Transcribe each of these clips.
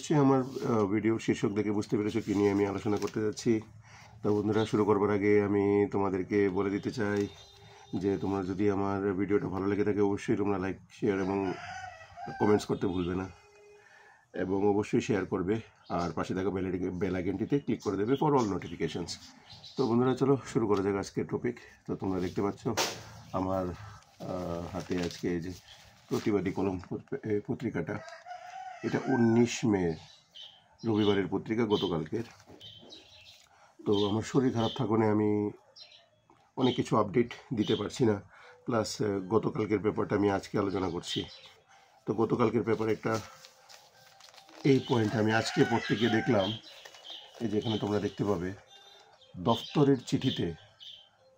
নিশ্চয়ই আমার ভিডিওর শীর্ষক দেখে বুঝতে পেরেছো কি নিয়ে আমি আলোচনা করতে যাচ্ছি। তো বন্ধুরা, শুরু করবার আগে আমি তোমাদেরকে বলে দিতে চাই যে তোমরা যদি আমার ভিডিওটা ভালো লেগে থাকে অবশ্যই তোমরা লাইক, শেয়ার এবং কমেন্টস করতে ভুলবে না, এবং অবশ্যই শেয়ার করবে আর পাশে থাকা বেল আইকনটিতে ক্লিক করে দেবে ফর অল নোটিফিকেশনস। তো বন্ধুরা, চলো শুরু করা যাক আজকের টপিক। তো তোমরা দেখতে পাচ্ছ আমার হাতে আজকে যে প্রতিবাদী কলম পত্রিকাটা, এটা 19 মে রবিবারের পত্রিকা, গতকালকের। তো আমার শরীর খারাপ থাকলে আমি অনেক কিছু আপডেট দিতে পারছি না, প্লাস গতকালকের পেপারটা আমি আজকে আলোচনা করছি। তো গতকালকের পেপার একটা এই পয়েন্ট আমি আজকে পড়তে গিয়ে দেখলাম, এই যে এখানে তোমরা দেখতে পাবে, দফতরের চিঠিতে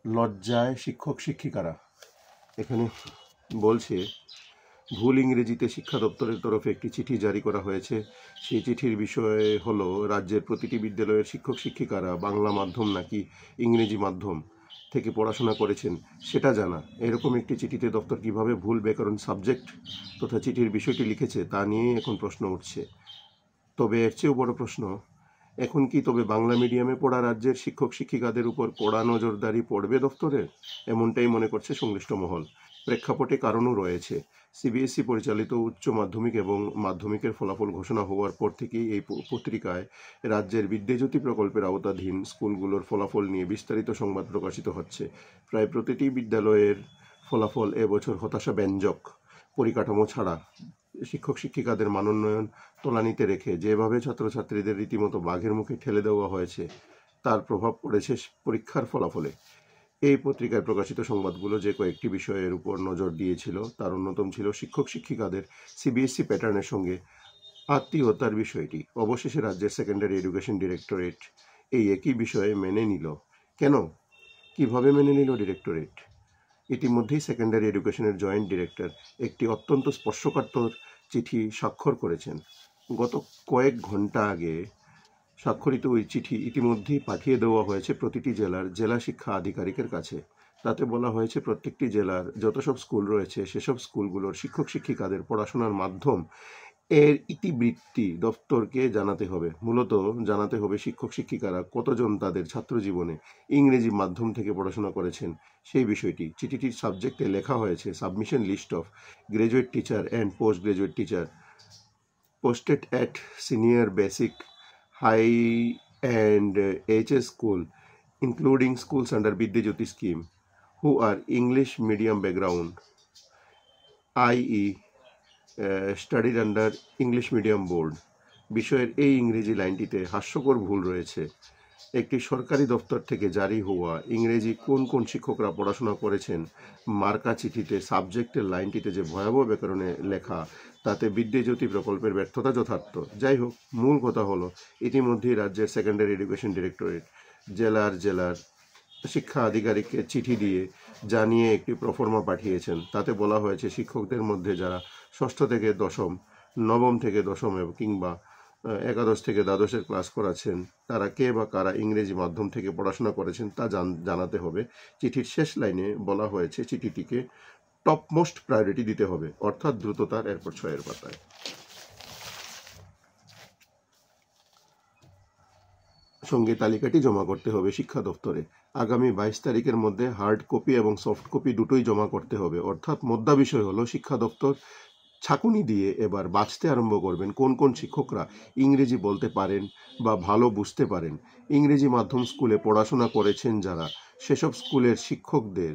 লজ্জায় শিক্ষক শিক্ষিকারা। এখানে বলছে ভুল ইংরেজিতে শিক্ষা দপ্তরের তরফে একটি চিঠি জারি করা হয়েছে। সেই চিঠির বিষয় হলো রাজ্যের প্রতিটি বিদ্যালয়ের শিক্ষক শিক্ষিকারা বাংলা মাধ্যম নাকি ইংরেজি মাধ্যম থেকে পড়াশোনা করেছেন সেটা জানা। এরকম একটি চিঠিতে দপ্তর কিভাবে ভুল ব্যাকরণ সাবজেক্ট তথা চিঠির বিষয়টি লিখেছে তা নিয়ে এখন প্রশ্ন উঠছে। তবে এর চেয়েও বড় প্রশ্ন, এখন কি তবে বাংলা মিডিয়ামে পড়া রাজ্যের শিক্ষক শিক্ষিকাদের উপর কড়া নজরদারি পড়বে দপ্তরের? এমনটাই মনে করছে সংশ্লিষ্ট মহল। প্রেক্ষাপটে কারণও রয়েছে। সিবিএসই পরিচালিত উচ্চ মাধ্যমিক এবং মাধ্যমিকের ফলাফল ঘোষণা হওয়ার পর থেকেই এই পত্রিকায় রাজ্যের বিদ্যাজ্যোতি প্রকল্পের আওতাধীন স্কুলগুলোর ফলাফল নিয়ে বিস্তারিত সংবাদ প্রকাশিত হচ্ছে। প্রায় প্রতিটি বিদ্যালয়ের ফলাফল এবছর হতাশাব্যঞ্জক। পরিকাঠামো ছাড়া শিক্ষক শিক্ষিকাদের মানোন্নয়ন তলানিতে রেখে যেভাবে ছাত্রছাত্রীদের রীতিমতো বাঘের মুখে ঠেলে দেওয়া হয়েছে তার প্রভাব পড়েছে পরীক্ষার ফলাফলে। এই পত্রিকায় প্রকাশিত সংবাদগুলো যে কয়েকটি বিষয়ের উপর নজর দিয়েছিল তার অন্যতম ছিল শিক্ষক শিক্ষিকাদের সিবিএসই প্যাটার্নের সঙ্গে আত্মীয়তার বিষয়টি। অবশেষে রাজ্যের সেকেন্ডারি এডুকেশন ডিরেক্টরেট এই একই বিষয়ে মেনে নিল। কেন, কিভাবে মেনে নিল ডিরেক্টরেট? ইতিমধ্যেই সেকেন্ডারি এডুকেশনের জয়েন্ট ডিরেক্টর একটি অত্যন্ত স্পর্শকাতর চিঠি স্বাক্ষর করেছেন। গত কয়েক ঘন্টা আগে স্বাক্ষরিত ওই চিঠি ইতিমধ্যেই পাঠিয়ে দেওয়া হয়েছে প্রতিটি জেলার জেলা শিক্ষা আধিকারিকের কাছে। তাতে বলা হয়েছে প্রত্যেকটি জেলার যত সব স্কুল রয়েছে সেসব স্কুলগুলোর শিক্ষক শিক্ষিকাদের পড়াশোনার মাধ্যম এর ইতিবৃত্তি দপ্তরকে জানাতে হবে। মূলত জানাতে হবে শিক্ষক শিক্ষিকারা কতজন তাদের ছাত্র জীবনে ইংরেজি মাধ্যম থেকে পড়াশোনা করেছেন সেই বিষয়টি। চিঠিটির সাবজেক্টে লেখা হয়েছে submission list of graduate teacher and post graduate teacher posted at senior basic, high and HS school, including schools under Vidyajyoti scheme, who are English medium background, i.e. studied under English medium board. বিষয়ের এই ইংরেজি লাইনটিতে হাস্যকর ভুল রয়েছে। একটি সরকারি দপ্তর থেকে জারি হওয়া ইংরেজি কোন কোন শিক্ষকরা পড়াশোনা করেছেন মার্কা চিঠিতে সাবজেক্টের লাইনটিতে যে ভয়াবহ ব্যাকরণে লেখা, তাতে বিদ্যাজ্যোতি প্রকল্পের ব্যর্থতা যথার্থ। যাই হোক, মূল কথা হলো ইতিমধ্যেই রাজ্যের সেকেন্ডারি এডুকেশন ডিরেক্টরেট জেলার শিক্ষা আধিকারিককে চিঠি দিয়ে জানিয়ে একটি প্রফর্মা পাঠিয়েছেন। তাতে বলা হয়েছে শিক্ষকদের মধ্যে যারা ষষ্ঠ থেকে দশম, নবম থেকে দশম কিংবা একাদশ থেকে দ্বাদশের ক্লাস করাচ্ছেন তারা কে বা কারা ইংরেজি মাধ্যম থেকে পড়াশোনা করেছেন তা জানাতে হবে। চিঠির শেষ লাইনে বলা হয়েছে চিঠিটিকে টপ মোস্ট প্রায়োরিটি দিতে হবে, অর্থাৎ দ্রুততার এরপর 6-এর পাতায়। সঙ্গে তালিকাটি জমা করতে হবে শিক্ষা দপ্তরে। আগামী 22 তারিখের মধ্যে হার্ড কপি এবং সফট কপি দুটোই জমা করতে হবে। অর্থাৎ মোদ্দা বিষয় হলো শিক্ষা দপ্তর ছাঁকুনি দিয়ে এবার বাছতে আরম্ভ করবেন কোন কোন শিক্ষকরা ইংরেজি বলতে পারেন বা ভালো বুঝতে পারেন। ইংরেজি মাধ্যম স্কুলে পড়াশোনা করেছেন যারা, সেসব স্কুলের শিক্ষকদের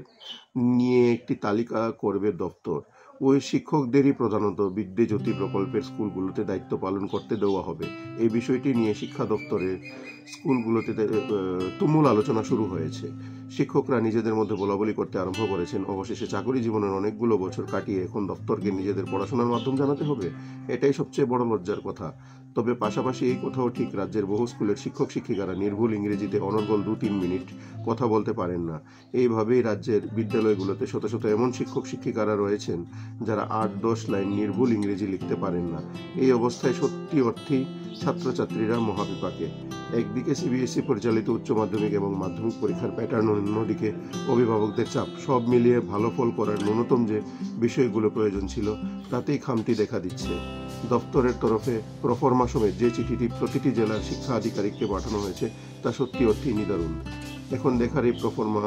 নিয়ে একটি তালিকা করবে দপ্তর। ওই শিক্ষকদেরই প্রধানত বিদ্যাজ্যোতি প্রকল্পের স্কুলগুলোতে দায়িত্ব পালন করতে দেওয়া হবে। এই বিষয়টি নিয়ে শিক্ষা দপ্তরের স্কুলগুলোতে তুমুল আলোচনা শুরু হয়েছে। শিক্ষকরা নিজেদের মধ্যে বলাবলি করতে আরম্ভ করেছেন। অবশেষে চাকরি জীবনের অনেকগুলো বছর কাটিয়ে এখন দপ্তরকে নিজেদের পড়াশোনার মাধ্যম জানাতে হবে। এটাই সবচেয়ে বড় লজ্জার কথা। তবে পাশাপাশি এই কথাও ঠিক, রাজ্যের বহু স্কুলের শিক্ষক শিক্ষিকারা নির্ভুল ইংরেজিতে অনর্গল 2-3 মিনিট কথা বলতে পারেন না। এইভাবেই রাজ্যের বিদ্যালয়গুলোতে শত শত এমন শিক্ষক শিক্ষিকারা রয়েছেন যারা 8-10 লাইন নির্ভুল ইংরেজি লিখতে পারেন না। এই অবস্থায় সত্যি অর্থেই ছাত্রছাত্রীরা মহাবিপাকে। একদিকে সিবিএসই পরিচালিত উচ্চ মাধ্যমিক এবং মাধ্যমিক পরীক্ষার প্যাটার্ন, অন্যদিকে অভিভাবকদের চাপ। সব মিলিয়ে ভালো ফল করার ন্যূনতম যে বিষয়গুলো প্রয়োজন ছিল তাতেই খামতি দেখা দিচ্ছে। দপ্তরের তরফে প্রফর্মা সমেত যে চিঠিটি প্রতিটি জেলার শিক্ষা আধিকারিককে পাঠানো হয়েছে তা সত্যি অর্থেই নিদারুণ। এখন দেখার এই প্রফর্মা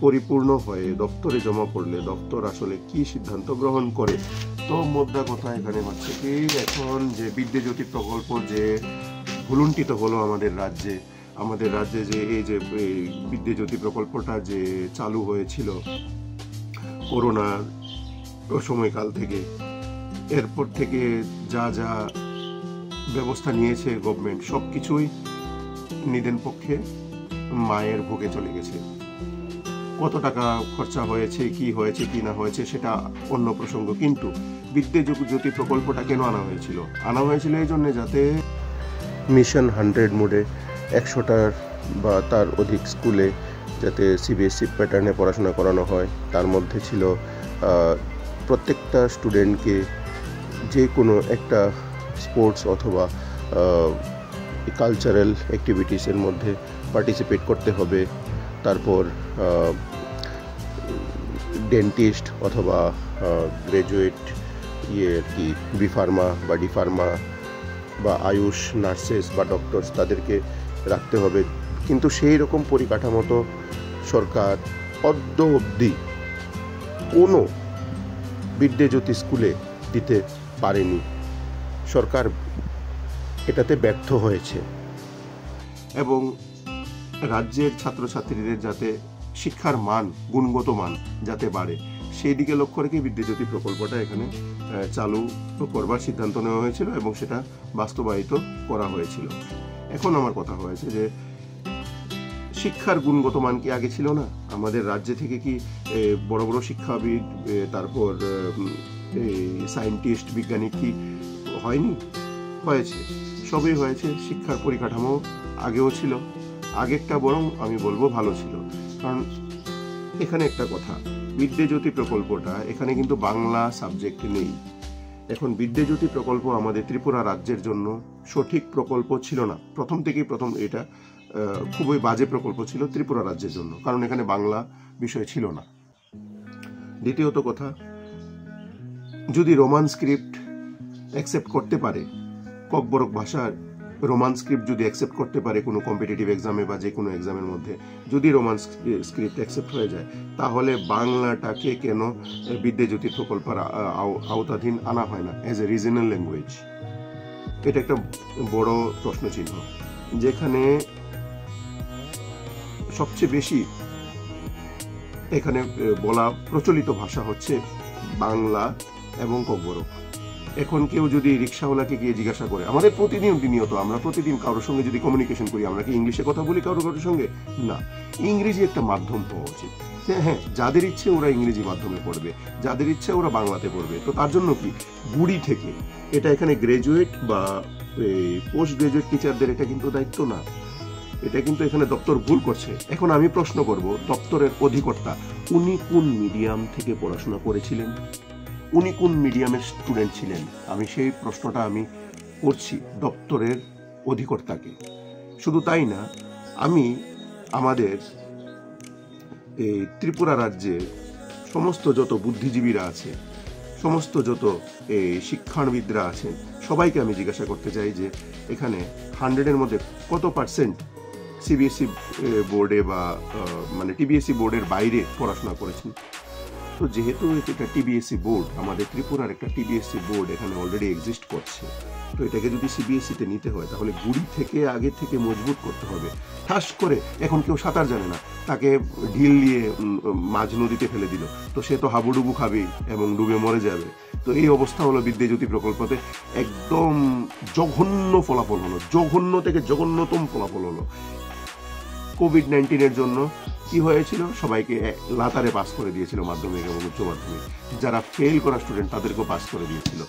পরিপূর্ণ হয়ে দপ্তরে জমা পড়লে দপ্তর আসলে কি সিদ্ধান্ত গ্রহণ করে। তো মোদ্দা কথা এখানে হচ্ছে কি, এখন যে বিদ্যাজ্যোতি প্রকল্প যে ভুলুণ্ঠিত হলো আমাদের রাজ্যে যে এই যে বিদ্যাজ্যোতি প্রকল্পটা যে চালু হয়েছিল করোনার সময়কাল থেকে, এরপর থেকে যা যা ব্যবস্থা নিয়েছে গভর্নমেন্ট, সবকিছুই নিদেন পক্ষে মায়ের ভোগে চলে গেছে। কত টাকা খরচা হয়েছে, কি হয়েছে কি না হয়েছে সেটা অন্য প্রসঙ্গ, কিন্তু বিদ্যাজ্যোতি প্রকল্পটা কেন আনা হয়েছিল এই জন্য যাতে মিশন 100 মোডে 100টার বা তার অধিক স্কুলে যাতে সিবিএসই প্যাটার্নে পড়াশোনা করানো হয়। তার মধ্যে ছিল প্রত্যেকটা স্টুডেন্টকে যে কোনো একটা স্পোর্টস অথবা কালচারাল অ্যাক্টিভিটিসের মধ্যে পার্টিসিপেট করতে হবে। তারপর ডেন্টিস্ট অথবা গ্র্যাজুয়েট আর কি বি ফার্মা বা ডি ফার্মা বা আয়ুষ নার্সেস বা ডক্টরস তাদেরকে রাখতে হবে। কিন্তু সেই রকম পরিকাঠামো তো সরকার অদ্য অবধি কোনো বিদ্যাজ্যোতি স্কুলে দিতে পারেনি। সরকার এটাতে ব্যর্থ হয়েছে এবং রাজ্যের ছাত্রছাত্রীদের যাতে শিক্ষার মান, গুণগত মান যাতে বাড়ে, সেই দিকে লক্ষ্য রেখে বিদ্যাজ্যোতি প্রকল্পটা এখানে চালু করবার সিদ্ধান্ত নেওয়া হয়েছিল এবং সেটা বাস্তবায়িত করা হয়েছিল। এখন আমার কথা হয়েছে যে শিক্ষার গুণগত মান কি আগে ছিল না? আমাদের রাজ্যে থেকে কি বড় বড় শিক্ষাবিদ, তারপর সায়েন্টিস্ট, বিজ্ঞানী কি হয়নি? হয়েছে, সবই হয়েছে। শিক্ষার পরিকাঠামো আগেও ছিল, আগেরটা বরং আমি বলবো ভালো ছিল। কারণ এখানে একটা কথা, বিদ্যাজ্যোতি প্রকল্পটা এখানে কিন্তু বাংলা সাবজেক্ট নেই। এখন বিদ্যাজ্যোতি প্রকল্প আমাদের ত্রিপুরা রাজ্যের জন্য সঠিক প্রকল্প ছিল না। প্রথম এটা খুবই বাজে প্রকল্প ছিল ত্রিপুরা রাজ্যের জন্য, কারণ এখানে বাংলা বিষয় ছিল না। দ্বিতীয়ত কথা, যদি রোমান স্ক্রিপ্ট অ্যাকসেপ্ট করতে পারে, ককবরক ভাষার রোমান স্ক্রিপ্ট যদি অ্যাকসেপ্ট করতে পারে কোনো কম্পিটিটিভ এক্সামে বা যে কোনো এক্সামের মধ্যে যদি রোমান স্ক্রিপ্ট অ্যাকসেপ্ট হয়ে যায়, তাহলে বাংলাটাকে কেন বিদ্যাজ্যোতি প্রকল্পের আওতাধীন আনা হয় না অ্যাজ এ রিজনাল ল্যাঙ্গুয়েজ? এটা একটা বড় প্রশ্নচিহ্ন। যেখানে সবচেয়ে বেশি এখানে বলা প্রচলিত ভাষা হচ্ছে বাংলা এবং ককবরক। এখন কেউ যদি রিক্সাওয়ালাকে গিয়ে জিজ্ঞাসা করে, আমাদের প্রতিনিয়ত আমরা প্রতিদিন কারোর সঙ্গে যদি কমিউনিকেশন করি, আমরা কি ইংলিশে কথা বলি কারোর সঙ্গে? না, ইংরেজি একটা মাধ্যম হওয়া উচিত। হ্যাঁ, যাদের ইচ্ছে ওরা ইংরেজি মাধ্যমে পড়বে, যাদের ইচ্ছে ওরা বাংলাতে পড়বে। তো তার জন্য কি গুড়ি থেকে এটা এখানে গ্র্যাজুয়েট বা পোস্ট গ্র্যাজুয়েট টিচারদের এটা কিন্তু দায়িত্ব না, এটা কিন্তু এখানে দপ্তর ভুল করছে। এখন আমি প্রশ্ন করব দপ্তরের অধিকর্তা, উনি কোন মিডিয়াম থেকে পড়াশোনা করেছিলেন? উনি কোন মিডিয়ামের স্টুডেন্ট ছিলেন? আমি সেই প্রশ্নটা আমি করছি দপ্তরের অধিকর্তাকে। শুধু তাই না, আমি আমাদের এই ত্রিপুরা রাজ্যে সমস্ত যত বুদ্ধিজীবীরা আছে, সমস্ত যত শিক্ষাবিদরা আছেন, সবাইকে আমি জিজ্ঞাসা করতে চাই যে এখানে 100-এর মধ্যে কত পার্সেন্ট সিবিএসই বোর্ডে বা মানে টিবিএসই বোর্ডের বাইরে পড়াশোনা করেছেন? তো যেহেতু এটা টিবিএসই বোর্ড, আমাদের ত্রিপুরার একটা টিবিএসই বোর্ড এখানে অলরেডি এক্সিস্ট করছে, তো এটাকে যদি সিবিএসইতে নিতে হয় তাহলে গুড়ি থেকে আগে থেকে মজবুত করতে হবে। ঠাস করে এখন কেউ সাঁতার জানে না, তাকে ঢিল নিয়ে মাঝ নদীতে ফেলে দিল, তো সে তো হাবুডুবু খাবে এবং ডুবে মরে যাবে। তো এই অবস্থা হলো বিদ্যাজ্যোতি প্রকল্পতে। একদম জঘন্য ফলাফল হলো, জঘন্য থেকে জঘন্যতম ফলাফল হলো। কোভিড-19-এর জন্য কি হয়েছিল, সবাইকে লাতারে পাস করে দিয়েছিল মাধ্যমিক এবং উচ্চ মাধ্যমিক। যারা ফেল করা স্টুডেন্ট তাদেরকেও পাস করে দিয়েছিল,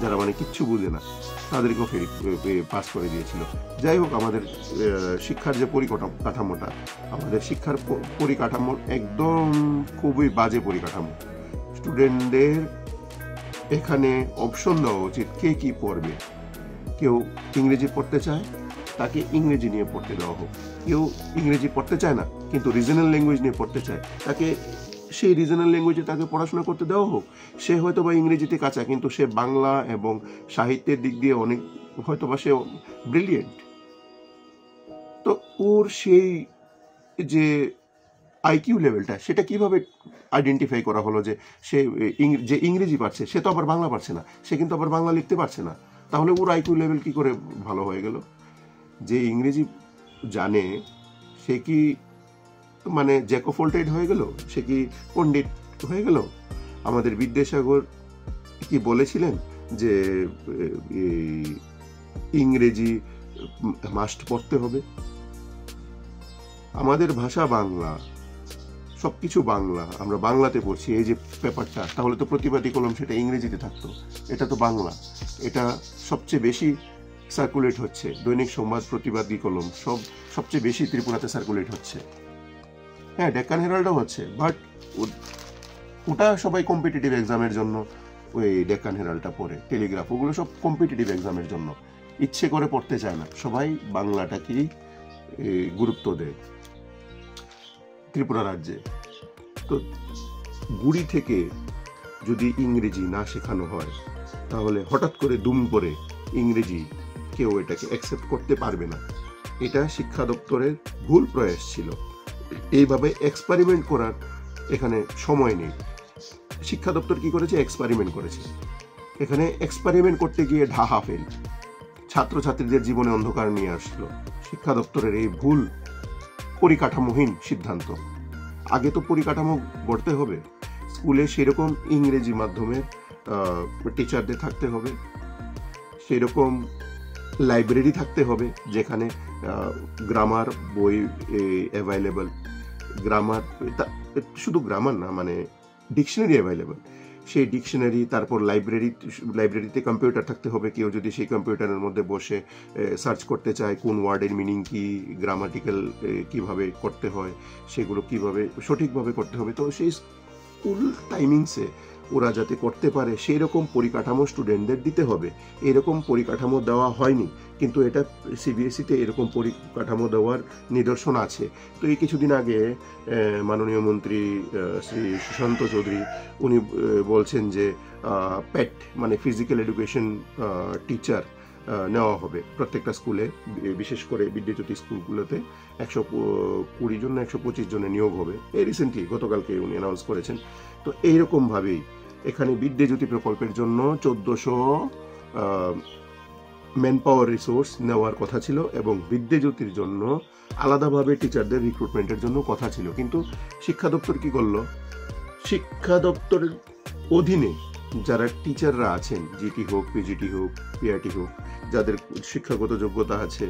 যারা মানে কিচ্ছু বুঝে না তাদেরকেও পাস করে দিয়েছিল। যাই হোক, আমাদের শিক্ষার যে পরিকাঠামোটা, আমাদের শিক্ষার পরিকাঠামো একদম খুবই বাজে পরিকাঠামো। স্টুডেন্টদের এখানে অপশন দেওয়া উচিত কে কি পড়বে, কেউ ইংরেজি পড়তে চায়, তাকে ইংরেজি নিয়ে পড়তে দেওয়া হোক। কেউ ইংরেজি পড়তে চায় না কিন্তু রিজনাল ল্যাঙ্গুয়েজ নিয়ে পড়তে চায়, তাকে সেই রিজনাল ল্যাঙ্গুয়েজে তাকে পড়াশোনা করতে দেওয়া হোক। সে হয়তো বা ইংরেজিতে কাঁচা, কিন্তু সে বাংলা এবং সাহিত্যের দিক দিয়ে অনেক হয়তো বা সে ব্রিলিয়েন্ট। তো ওর সেই যে আইকিউ লেভেলটা, সেটা কিভাবে আইডেন্টিফাই করা হলো যে সে যে ইংরেজি পারছে, সে তো আবার বাংলা পারছে না, সে কিন্তু আবার বাংলা লিখতে পারছে না, তাহলে ওর আইকিউ লেভেল কি করে ভালো হয়ে গেল? যে ইংরেজি জানে সে কি মানে জ্যাকোফোল্টেড হয়ে গেল, সে কি পণ্ডিত হয়ে গেল? আমাদের বিদ্যাসাগর কি বলেছিলেন যে ইংরেজি মাস্ট পড়তে হবে? আমাদের ভাষা বাংলা, সবকিছু বাংলা, আমরা বাংলাতে পড়ছি। এই যে পেপারটা, তাহলে তো প্রতিবাদী কলম সেটা ইংরেজিতে থাকতো, এটা তো বাংলা। এটা সবচেয়ে বেশি সার্কুলেট হচ্ছে, দৈনিক সংবাদ, প্রতিবাদী কলম সবচেয়ে বেশি ত্রিপুরাতে সার্কুলেট হচ্ছে। হ্যাঁ, ডেক্কান হেরাল্ডও হচ্ছে, বাট ওটা সবাই কম্পিটিটিভ এক্সামের জন্য ওই ডেক্কান হেরাল্ডটা পড়ে। টেলিগ্রাফ, ওগুলো সব কম্পিটিটিভ এক্সামের জন্য, ইচ্ছে করে পড়তে চায় না, সবাই বাংলাটাকেই গুরুত্ব দেয় ত্রিপুরা রাজ্যে। তো গুড়ি থেকে যদি ইংরেজি না শেখানো হয়, তাহলে হঠাৎ করে দুম করে ইংরেজি কেউ এটাকে অ্যাকসেপ্ট করতে পারবে না। এটা শিক্ষা দপ্তরের ভুল প্রয়াস ছিল। এইভাবে এক্সপেরিমেন্ট করার এখানে সময় নেই। শিক্ষা দপ্তর কি করেছে? এক্সপেরিমেন্ট করেছে। এখানে এক্সপেরিমেন্ট করতে গিয়ে ঢাহা ফেল, ছাত্রছাত্রীদের জীবনে অন্ধকার নিয়ে আসলো শিক্ষা দপ্তরের এই ভুল পরিকাঠামোহীন সিদ্ধান্ত। আগে তো পরিকাঠামো গড়তে হবে, স্কুলে সেরকম ইংরেজি মাধ্যমের টিচারদের থাকতে হবে, সেরকম লাইব্রেরি থাকতে হবে যেখানে গ্রামার বই অ্যাভাইলেবল, গ্রামার, শুধু গ্রামার না, মানে ডিকশনারি অ্যাভাইলেবল, সেই ডিকশনারি। তারপর লাইব্রেরিতে কম্পিউটার থাকতে হবে, কেউ যদি সেই কম্পিউটারের মধ্যে বসে সার্চ করতে চায় কোন ওয়ার্ডের মিনিং কি, গ্রামাটিক্যাল কিভাবে করতে হয়, সেগুলো কিভাবে সঠিকভাবে করতে হবে। তো সেই স্কুল টাইমিংসে ওরা যাতে করতে পারে সেই রকম পরিকাঠামো স্টুডেন্টদের দিতে হবে। এরকম পরিকাঠামো দেওয়া হয়নি, কিন্তু এটা সিবিএসইতে এরকম পরিকাঠামো দেওয়ার নিদর্শন আছে। তো এই কিছুদিন আগে মাননীয় মন্ত্রী শ্রী সুশান্ত চৌধুরী উনি বলছেন যে প্যাট মানে ফিজিক্যাল এডুকেশন টিচার নেওয়া হবে প্রত্যেকটা স্কুলে, বিশেষ করে বিদ্যাজ্যোতি স্কুলগুলোতে 120 জন না 125 জনের নিয়োগ হবে। এই রিসেন্টলি গতকালকে উনি অ্যানাউন্স করেছেন। তো এইরকমভাবেই এখানে বিদ্যাজ্যোতি প্রকল্পের জন্য 1400 ম্যান পাওয়ার রিসোর্স নেওয়ার কথা ছিল, এবং বিদ্যাজ্যোতির জন্য আলাদাভাবে টিচারদের রিক্রুটমেন্টের জন্য কথা ছিল। কিন্তু শিক্ষা দপ্তর কি করলো? শিক্ষা দপ্তরের অধীনে যারা টিচাররা আছেন, জিটি হোক, পিজিটি হোক, পিআরটি হোক, যাদের শিক্ষাগত যোগ্যতা আছে,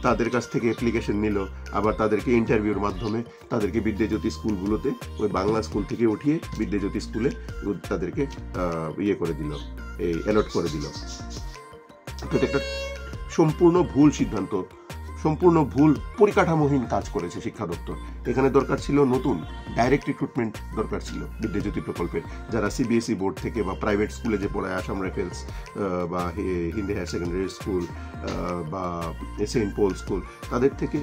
তাদের কাছ থেকে অ্যাপ্লিকেশন নিল, আবার তাদেরকে ইন্টারভিউর মাধ্যমে তাদেরকে বিদ্যাজ্যোতি স্কুলগুলোতে ওই বাংলা স্কুল থেকে উঠিয়ে বিদ্যাজ্যোতি স্কুলে তাদেরকে করে দিল, এই অ্যালট করে দিল। এটা একটা সম্পূর্ণ ভুল সিদ্ধান্ত, সম্পূর্ণ ভুল পরিকাঠামোহীন কাজ করেছে শিক্ষা দপ্তর। এখানে দরকার ছিল নতুন ডাইরেক্ট রিক্রুটমেন্ট দরকার ছিল বিদ্যাজ্যোতি প্রকল্পের, যারা সিবিএসই বোর্ড থেকে বা প্রাইভেট স্কুলে যে পড়ায়, আসাম রাইফেলস বা হিন্দি হায়ার সেকেন্ডারি স্কুল বা সেন্ট পল স্কুল, তাদের থেকে,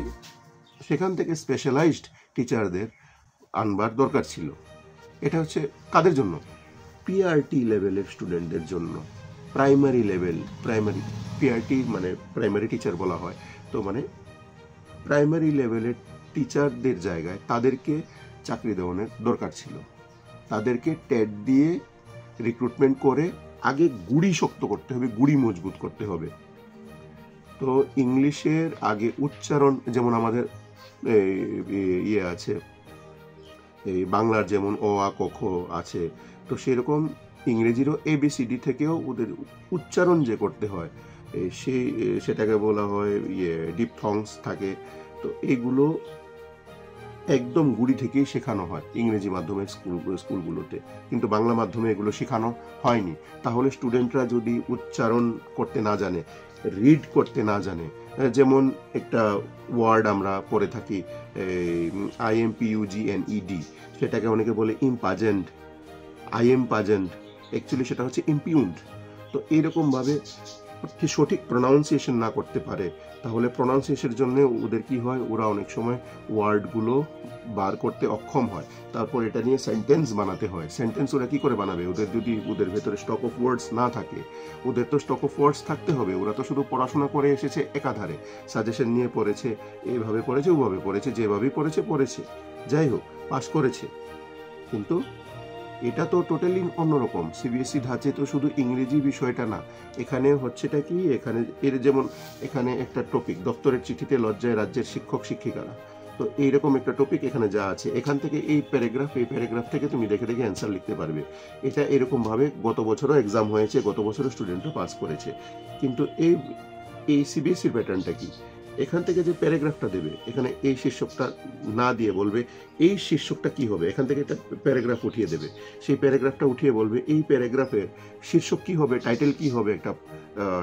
সেখান থেকে স্পেশালাইজড টিচারদের আনবার দরকার ছিল। এটা হচ্ছে কাদের জন্য? পিআরটি লেভেলের স্টুডেন্টদের জন্য। প্রাইমারি লেভেল, প্রাইমারি পিআরটি মানে প্রাইমারি টিচার বলা হয়, তো মানে প্রাইমারি লেভেলের টিচারদের জায়গায় তাদেরকে চাকরি দেওয়ানোর দরকার ছিল। তাদেরকে টেট দিয়ে রিক্রুটমেন্ট করে আগে গুড়ি শক্ত করতে হবে, গুড়ি মজবুত করতে হবে। তো ইংলিশের আগে উচ্চারণ, যেমন আমাদের ইয়ে আছে, এই বাংলার যেমন অ আ ক খ আছে, তো সেরকম ইংরেজিরও এবিসিডি থেকেও ওদের উচ্চারণ যে করতে হয়, সেটাকে বলা হয় ডিপথংস থাকে। তো এগুলো একদম গুড়ি থেকেই শেখানো হয় ইংরেজি মাধ্যমের স্কুলগুলোতে, কিন্তু বাংলা মাধ্যমে এগুলো শেখানো হয়নি। তাহলে স্টুডেন্টরা যদি উচ্চারণ করতে না জানে, রিড করতে না জানে, যেমন একটা ওয়ার্ড আমরা পড়ে থাকি IMPUGNED, সেটাকে অনেকে বলে ইম্পাজেন্ট, IM পাজেন্ট, অ্যাকচুয়ালি সেটা হচ্ছে ইম্পিউন্ড। তো এইরকমভাবে সঠিক প্রনাউন্সিয়েশন না করতে পারে, তাহলে প্রনাউন্সিয়েশনের জন্য ওদের কি হয়, ওরা অনেক সময় ওয়ার্ডগুলো বার করতে অক্ষম হয়। তারপর এটা নিয়ে সেন্টেন্স বানাতে হয়। সেন্টেন্স ওরা কি করে বানাবে? ওদের যদি ওদের ভেতরে স্টক অফ ওয়ার্ডস না থাকে, ওদের তো স্টক অফ ওয়ার্ডস থাকতে হবে। ওরা তো শুধু পড়াশোনা করে এসেছে একাধারে, সাজেশন নিয়ে পড়েছে, এইভাবে পড়েছে, ওভাবে পড়েছে, যেভাবেই পড়েছে, যাই হোক পাস করেছে। কিন্তু এটা তো টোটালি অন্যরকম। সিবিএসই ধাঁচে তো শুধু ইংরেজি বিষয়টা না, এখানে হচ্ছেটা কি, এখানে এর যেমন এখানে একটা টপিক, দপ্তরের চিঠিতে লজ্জায় রাজ্যের শিক্ষক শিক্ষিকারা, তো এইরকম একটা টপিক এখানে যা আছে, এখান থেকে এই প্যারাগ্রাফ থেকে তুমি দেখে দেখে অ্যান্সার লিখতে পারবে। এটা এরকম ভাবে গত বছরও এক্সাম হয়েছে, গত বছরও স্টুডেন্টরা পাস করেছে। কিন্তু এই সিবিএসইর প্যাটার্নটা কি, এখান থেকে যে প্যারাগ্রাফটা দেবে, এখানে এই শীর্ষকটা না দিয়ে বলবে এই শীর্ষকটা কি হবে, এখান থেকে একটা প্যারাগ্রাফ উঠিয়ে দেবে, সেই প্যারাগ্রাফটা উঠিয়ে বলবে এই প্যারাগ্রাফের শীর্ষক কি হবে, টাইটেল কি হবে, একটা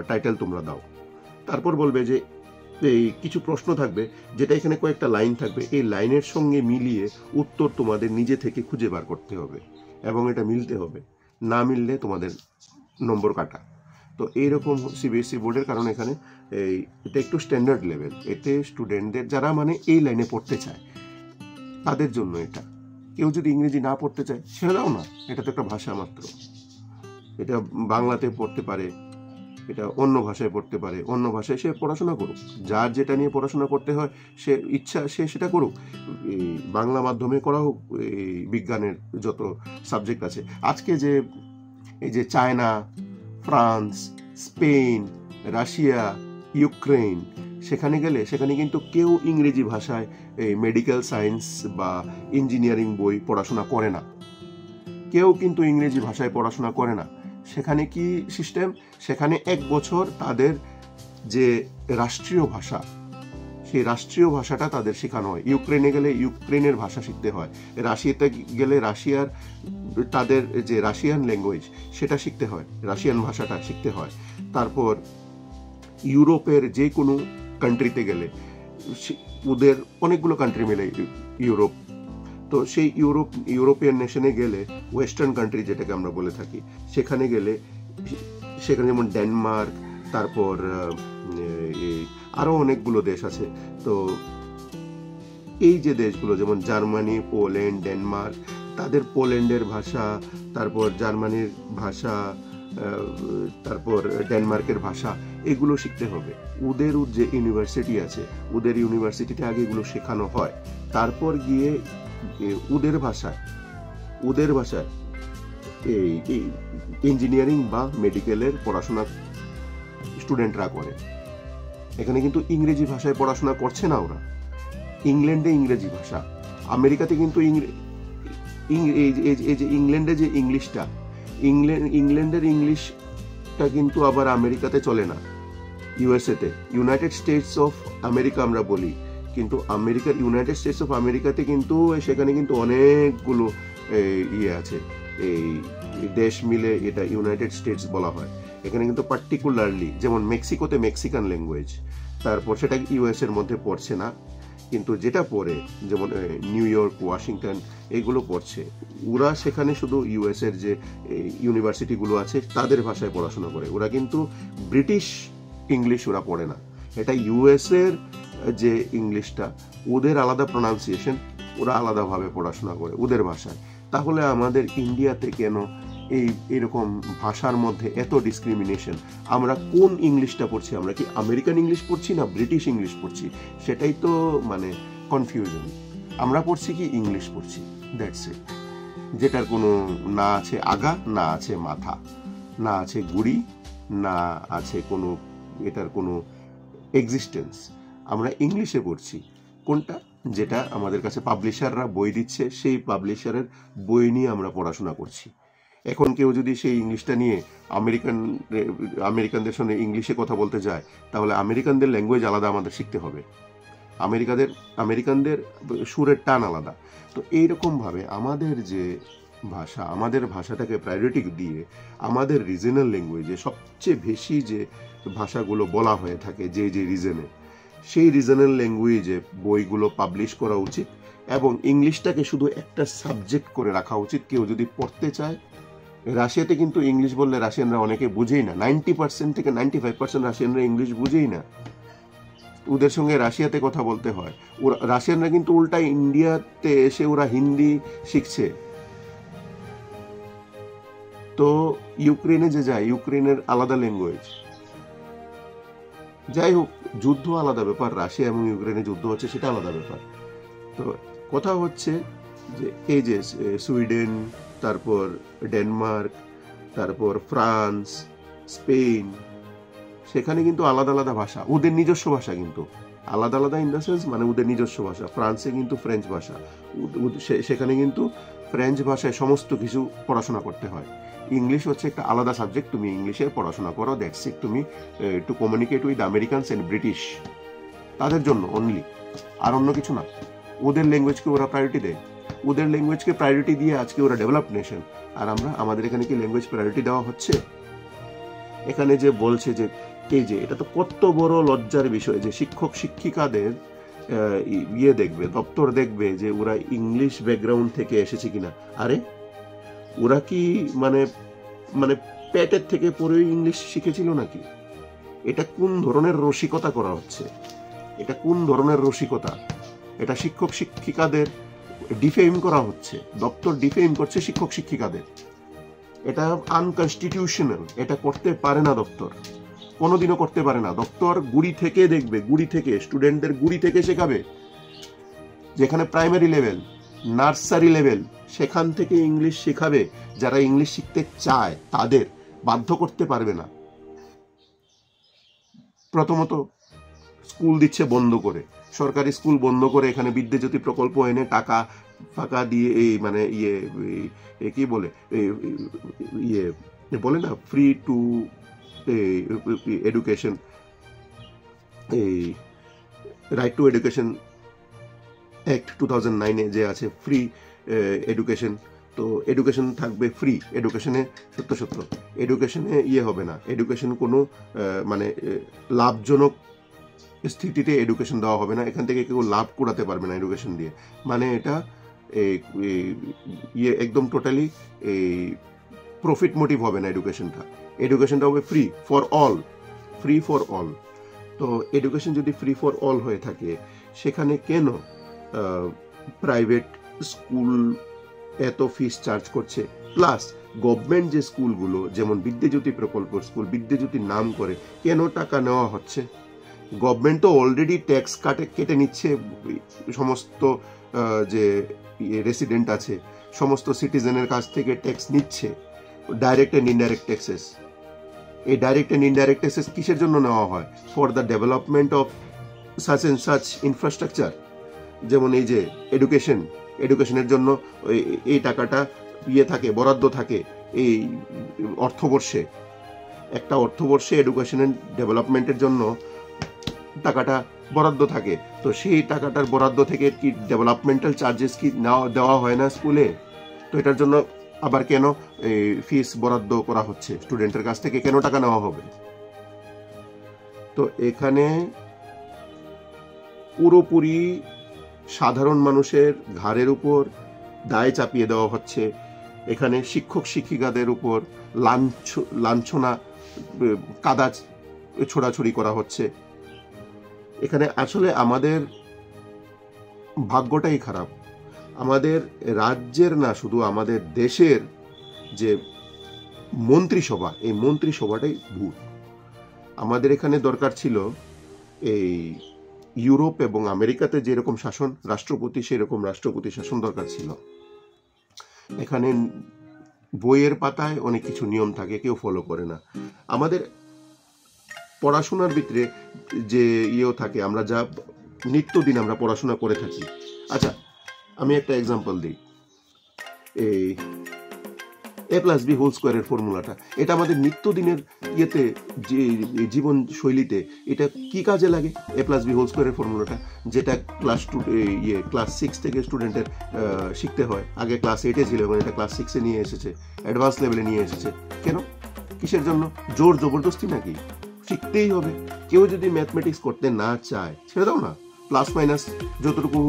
টাইটেল তোমরা দাও। তারপর বলবে যে এই কিছু প্রশ্ন থাকবে, যেটা এখানে কয়েকটা লাইন থাকবে, এই লাইনের সঙ্গে মিলিয়ে উত্তর তোমাদের নিজে থেকে খুঁজে বার করতে হবে এবং এটা মিলতে হবে, না মিললে তোমাদের নম্বর কাটা। তো এইরকম সিবিএসই বোর্ডের, কারণ এখানে এটা একটু স্ট্যান্ডার্ড লেভেল, এতে স্টুডেন্টদের যারা মানে এই লাইনে পড়তে চায় তাদের জন্য এটা। কেউ যদি ইংরেজি না পড়তে চায় ছেড়ে দাও না, এটা তো একটা ভাষা মাত্র, এটা বাংলাতে পড়তে পারে, এটা অন্য ভাষায় পড়তে পারে, অন্য ভাষায় সে পড়াশোনা করুক, যার যেটা নিয়ে পড়াশোনা করতে হয় সে ইচ্ছা সে সেটা করুক। এই বাংলা মাধ্যমে করা হোক, এই বিজ্ঞানের যত সাবজেক্ট আছে আজকে, যে এই যে China, France, Spain, Russia, Ukraine, সেখানে গেলে সেখানে কিন্তু কেউ ইংরেজি ভাষায় এই মেডিকেল সায়েন্স বা ইঞ্জিনিয়ারিং বই পড়াশোনা করে না, কেউ কিন্তু ইংরেজি ভাষায় পড়াশোনা করে না। সেখানে কি সিস্টেম, সেখানে 1 বছর তাদের যে রাষ্ট্রীয় ভাষা, সেই রাষ্ট্রীয় ভাষাটা তাদের শেখানো হয়। ইউক্রেনে গেলে ইউক্রেনের ভাষা শিখতে হয়, রাশিয়াতে গেলে রাশিয়ার তাদের যে রাশিয়ান ল্যাঙ্গুয়েজ সেটা শিখতে হয়, রাশিয়ান ভাষাটা শিখতে হয়। তারপর ইউরোপের যে কোনো কান্ট্রিতে গেলে, ওদের অনেকগুলো কান্ট্রি মিলে ইউরোপ, তো সেই ইউরোপিয়ান নেশনে গেলে, ওয়েস্টার্ন কান্ট্রি যেটাকে আমরা বলে থাকি, সেখানে গেলে সেখানে যেমন ডেনমার্ক, তারপর আরো অনেকগুলো দেশ আছে। তো এই যে দেশগুলো যেমন জার্মানি, পোল্যান্ড, ডেনমার্ক, তাদের পোল্যান্ডের ভাষা, তারপর জার্মানির ভাষা, তারপর ডেনমার্কের ভাষা, এগুলো শিখতে হবে। ওদের যে ইউনিভার্সিটি আছে, ওদের ইউনিভার্সিটিতে আগে এগুলো শেখানো হয়, তারপর গিয়ে ওদের ভাষায় এই ইঞ্জিনিয়ারিং বা মেডিকেলের পড়াশোনা স্টুডেন্টরা করে। এখানে কিন্তু ইংরেজি ভাষায় পড়াশোনা করছে না ওরা। ইংল্যান্ডে ইংরেজি ভাষা, আমেরিকাতে কিন্তু ইংল্যান্ডে যে ইংলিশটা, ইংল্যান্ডের ইংলিশটা কিন্তু আবার আমেরিকাতে চলে না, ইউএসএতে, ইউনাইটেড স্টেটস অফ আমেরিকা আমরা বলি, কিন্তু ইউনাইটেড স্টেটস অফ আমেরিকাতে কিন্তু সেখানে কিন্তু অনেকগুলো ইয়ে আছে, এই দেশ মিলে এটা ইউনাইটেড স্টেটস বলা হয়। এখানে কিন্তু পার্টিকুলারলি যেমন মেক্সিকোতে মেক্সিকান ল্যাঙ্গুয়েজ, তারপর সেটা ইউএস এর মধ্যে পড়ছে না, কিন্তু যেটা পড়ে যেমন নিউ ইয়র্ক, ওয়াশিংটন, এগুলো পড়ছে, ওরা সেখানে শুধু ইউএস এর যে ইউনিভার্সিটিগুলো আছে তাদের ভাষায় পড়াশোনা করে। ওরা কিন্তু ব্রিটিশ ইংলিশ ওরা পড়ে না, এটা ইউএস এর যে ইংলিশটা, ওদের আলাদা প্রোনাউন্সিয়েশন, ওরা আলাদাভাবে পড়াশোনা করে ওদের ভাষায়। তাহলে আমাদের ইন্ডিয়াতে কেন এরকম ভাষার মধ্যে এত ডিসক্রিমিনেশন? আমরা কোন ইংলিশটা পড়ছি? আমরা কি আমেরিকান ইংলিশ পড়ছি না ব্রিটিশ ইংলিশ পড়ছি? সেটাই তো মানে কনফিউশন। আমরা পড়ছি কি ইংলিশ পড়ছি, দ্যাটস ইট, যেটার কোনো না আছে আগা, না আছে মাথা, না আছে গুড়ি, না আছে কোনো এটার কোনো এক্সিস্টেন্স। আমরা ইংলিশে পড়ছি কোনটা, যেটা আমাদের কাছে পাবলিশাররা বই দিচ্ছে, সেই পাবলিশারের বই নিয়ে আমরা পড়াশোনা করছি। এখন কেউ যদি সেই ইংলিশটা নিয়ে আমেরিকানদের সঙ্গে ইংলিশে কথা বলতে যায়, তাহলে আমেরিকানদের ল্যাঙ্গুয়েজ আলাদা আমাদের শিখতে হবে, আমেরিকানদের সুরের টান আলাদা। তো এইরকমভাবে আমাদের যে ভাষা, আমাদের ভাষাটাকে প্রায়োরিটি দিয়ে আমাদের রিজনাল ল্যাঙ্গুয়েজে সবচেয়ে বেশি যে ভাষাগুলো বলা হয়ে থাকে যে রিজনে, সেই রিজনাল ল্যাঙ্গুয়েজে বইগুলো পাবলিশ করা উচিত এবং ইংলিশটাকে শুধু একটা সাবজেক্ট করে রাখা উচিত। কেউ যদি পড়তে চায় রাশিয়াতে কিন্তু ইংলিশ বললে রাশিয়ানরা অনেকে বুঝেই না, 90% থেকে 95% রাশিয়ানরা ইংলিশ বুঝেই না। ওদের সঙ্গে রাশিয়াতে কথা বলতে হয়। ওরা রাশিয়ানরা কিন্তু উল্টা ইন্ডিয়াতে এসে ওরা হিন্দি শিখছে। তো ইউক্রেনে যে যায়, ইউক্রেনের আলাদা ল্যাঙ্গুয়েজ। যাই হোক, যুদ্ধ আলাদা ব্যাপার, রাশিয়া এবং ইউক্রেনে যুদ্ধ হচ্ছে সেটা আলাদা ব্যাপার। তো কথা হচ্ছে যে এই যে সুইডেন, তারপর ডেনমার্ক, তারপর ফ্রান্স, স্পেন, সেখানে কিন্তু আলাদা আলাদা ভাষা, ওদের নিজস্ব ভাষা, কিন্তু আলাদা আলাদা ইন দ্য সেন্স মানে ওদের নিজস্ব ভাষা। ফ্রান্সে কিন্তু ফ্রেঞ্চ ভাষা, সেখানে কিন্তু ফ্রেঞ্চ ভাষায় সমস্ত কিছু পড়াশোনা করতে হয়। ইংলিশ হচ্ছে একটা আলাদা সাবজেক্ট, তুমি ইংলিশে পড়াশোনা করো, দ্যাটস ইট। তুমি to communicate with Americans and British, তাদের জন্য অনলি, আর অন্য কিছু না। ওদের ল্যাঙ্গুয়েজকে ওরা প্রায়োরিটি দেয়, ওদের ল্যাঙ্গুয়েজকে প্রায়োরিটি দিয়ে আজকে ওরা ডেভেলপ নেশন। আর আমাদের এখানে কি ল্যাঙ্গুয়েজ প্রায়োরিটি দেওয়া হচ্ছে? এখানে যে বলছে যে এই যে এটা তো কত বড় লজ্জার বিষয় যে শিক্ষক শিক্ষিকাদের দেখবে, দপ্তর দেখবে যে ওরা ইংলিশ ব্যাকগ্রাউন্ড থেকে এসেছে কিনা। আরে ওরা কি মানে মানে পেটের থেকে পড়েই ইংলিশ শিখেছিল নাকি? এটা কোন ধরনের রসিকতা করা হচ্ছে? এটা কোন ধরনের রসিকতা? এটা শিক্ষক শিক্ষিকাদের ডিফেম করা হচ্ছে, দপ্তর ডিফেম করছে শিক্ষক শিক্ষিকাদের। এটা আনকনস্টিটিউশনাল, এটা করতে পারে না দপ্তর, কোনোদিনও করতে পারে না। দপ্তর গুড়ি থেকে দেখবে, গুড়ি থেকে স্টুডেন্টদের গুড়ি থেকে শেখাবে। যেখানে প্রাইমারি লেভেল, নার্সারি লেভেল, সেখান থেকে ইংলিশ শেখাবে। যারা ইংলিশ শিখতে চায় তাদের বাধ্য করতে পারবে না। প্রথমত স্কুল দিচ্ছে বন্ধ করে, সরকারি স্কুল বন্ধ করে এখানে বিদ্যাজ্যোতি প্রকল্প এনে টাকা ফাঁকা দিয়ে এই মানে কি বলে বলে না, ফ্রি টু এডুকেশন, এই রাইট টু এডুকেশন অ্যাক্ট 2009 যে আছে, ফ্রি এডুকেশন। তো এডুকেশন থাকবে ফ্রি, এডুকেশনে সত্য এডুকেশনে হবে না, এডুকেশন কোনো মানে লাভজনক স্থিতিতে এডুকেশন দেওয়া হবে না। এখান থেকে কেউ লাভ করাতে পারবে না এডুকেশন দিয়ে। মানে এটা একদম টোটালি প্রফিট মোটিভ হবে না এডুকেশনটা। এডুকেশনটা হবে free for all, free for all. তো এডুকেশন যদি ফ্রি ফর অল হয়ে থাকে, সেখানে কেন প্রাইভেট স্কুল এত ফিস চার্জ করছে? প্লাস গভর্নমেন্ট যে স্কুলগুলো, যেমন বিদ্যাজ্যোতি প্রকল্প স্কুল, বিদ্যাজ্যোতির নাম করে কেন টাকা নেওয়া হচ্ছে? গভর্নমেন্ট তো অলরেডি ট্যাক্স কেটে নিচ্ছে সমস্ত যে রেসিডেন্ট আছে, সমস্ত সিটিজেনের কাছ থেকে ট্যাক্স নিচ্ছে, ডাইরেক্ট এন্ড ইনডাইরেক্ট ট্যাক্সেস। এই ডাইরেক্ট এন্ড ইনডাইরেক্ট ট্যাক্সেস কিসের জন্য নেওয়া হয়? For the development of such and such infrastructure. যেমন এই যে এডুকেশনের জন্য এই টাকাটা থাকে, বরাদ্দ থাকে এই অর্থবর্ষে, একটা অর্থবর্ষে এডুকেশনের ডেভেলপমেন্টের জন্য টাকাটা বরাদ্দ থাকে। তো সেই টাকাটার বরাদ্দ থেকে কি ডেভেলপমেন্টাল চার্জেস কি দেওয়া হয় না স্কুলে? তো এটার জন্য আবার কেন ফিস বরাদ্দ করা হচ্ছে? স্টুডেন্টের কাছ থেকে কেন টাকা নেওয়া হবে? তো এখানে পুরোপুরি সাধারণ মানুষের ঘাড়ের উপর দায় চাপিয়ে দেওয়া হচ্ছে। এখানে শিক্ষক শিক্ষিকাদের উপর লাঞ্ছনা, কাদা ছোড়াছুড়ি করা হচ্ছে। এখানে আসলে আমাদের ভাগ্যটাই খারাপ। আমাদের রাজ্যের না, শুধু আমাদের দেশের যে মন্ত্রিসভা, এই মন্ত্রিসভাটাই ভুল। আমাদের এখানে দরকার ছিল এই ইউরোপ এবং আমেরিকাতে যেরকম শাসন রাষ্ট্রপতি, সেরকম রাষ্ট্রপতি শাসন দরকার ছিল। এখানে বইয়ের পাতায় অনেক কিছু নিয়ম থাকে, কেউ ফলো করে না। আমাদের পড়াশোনার ভিতরে যে থাকে, আমরা যা নিত্যদিন আমরা পড়াশোনা করে থাকি। আচ্ছা, আমি একটা এক্সাম্পল দিই। এই a+b হোল স্কোয়ারের ফর্মুলাটা, এটা আমাদের নিত্যদিনের যে জীবন শৈলীতে এটা কি কাজে লাগে? a+b হোল স্কোয়ারের ফর্মুলাটা, যেটা ক্লাস 6 থেকে স্টুডেন্টের শিখতে হয়। আগে ক্লাস 8-এ ছিল, এবং এটা ক্লাস 6-এ নিয়ে এসেছে, অ্যাডভান্স লেভেলে নিয়ে এসেছে। কেন? কিসের জন্য? জোর জবরদস্তি নাকি? শিখতেই হবে। কেউ যদি ম্যাথমেটিক্স করতে না চায়, ছেড়ে দাও না। প্লাস মাইনাস যতটুকু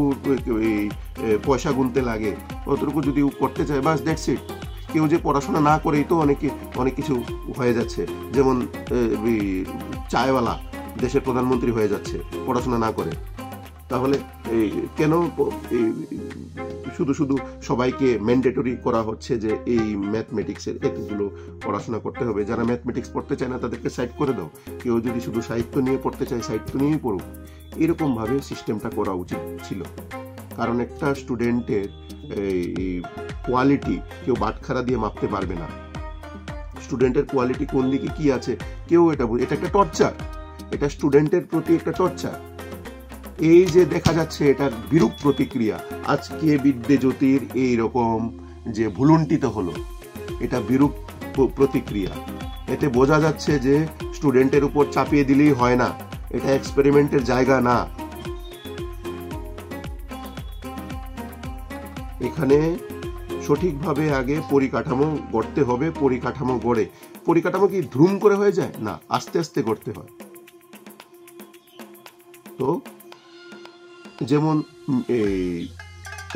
পয়সা গুনতে লাগে, অতটুকু যদি করতে চায়, বাস দ্যাটস ইট। কেউ যে পড়াশোনা না করেই তো অনেক কিছু হয়ে যাচ্ছে, যেমন চায়ওয়ালা দেশের প্রধানমন্ত্রী হয়ে যাচ্ছে পড়াশোনা না করে। তাহলে কেন শুধু শুধু সবাইকে ম্যান্ডেটরি করা হচ্ছে যে এই ম্যাথমেটিক্সের এতগুলো পড়াশোনা করতে হবে? যারা ম্যাথমেটিক্স পড়তে চায় না তাদেরকে সাইড করে দাও, কেউ যদি শুধু সাহিত্য নিয়ে পড়তে চায় সাহিত্য নিয়েই পড়ুক। এরকম ভাবে সিস্টেমটা করা উচিত ছিল, কারণ একটা স্টুডেন্টের কোয়ালিটি কেউ বাটখারা দিয়ে মাপতে পারবে না। স্টুডেন্টের কোয়ালিটি কোন দিকে কি আছে কেউ এটা একটা টর্চার, এটা স্টুডেন্টের প্রতি একটা টর্চার। এই যে দেখা যাচ্ছে এটার বিরূপ প্রতিক্রিয়া আজকে বিদ্যাজ্যোতির এইরকম যে ভুলুণ্ঠিত হলো, এটা বিরূপ প্রতিক্রিয়া। এতে বোঝা যাচ্ছে যে স্টুডেন্টের উপর চাপিয়ে দিলেই হয় না, এটা এক্সপেরিমেন্টের জায়গা না। এখানে সঠিকভাবে আগে পরিকাঠামো গড়তে হবে। পরিকাঠামো গড়ে, পরিকাঠামো কি ধুম করে হয়ে যায় না, আস্তে আস্তে গড়তে হয়। তো যেমন এই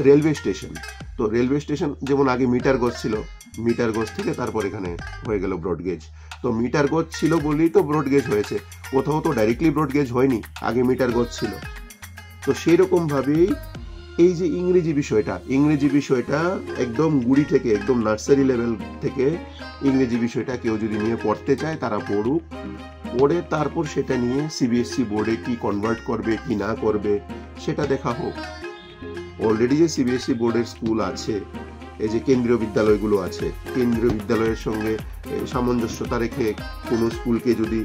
রেলওয়ে স্টেশন, তো রেলওয়ে স্টেশন যেমন আগে মিটার গজ ছিল, মিটার গজ থেকে তারপর এখানে হয়ে গেল ব্রডগেজ। তো মিটার গজ ছিল বলেই তো ব্রডগেজ হয়েছে, কোথাও তো ডাইরেক্টলি ব্রডগেজ হয়নি, আগে মিটার গজ ছিল। তো সেই রকম ভাবেই এই যে ইংরেজি বিষয়টা একদম গুড়ি থেকে, একদম নার্সারি লেভেল থেকে ইংরেজি বিষয়টা কেউ যদি নিয়ে পড়তে চায় তারা পড়ুক, পড়ে তারপর সেটা নিয়ে সিবিএসসি বোর্ডে কি কনভার্ট করবে কি না করবে সেটা দেখা হোক। অলরেডি যে সিবিএসসি বোর্ডের স্কুল আছে, এই যে কেন্দ্রীয় বিদ্যালয়গুলো আছে, কেন্দ্রীয় বিদ্যালয়ের সঙ্গে সামঞ্জস্যতা রেখে কোনো স্কুলকে যদি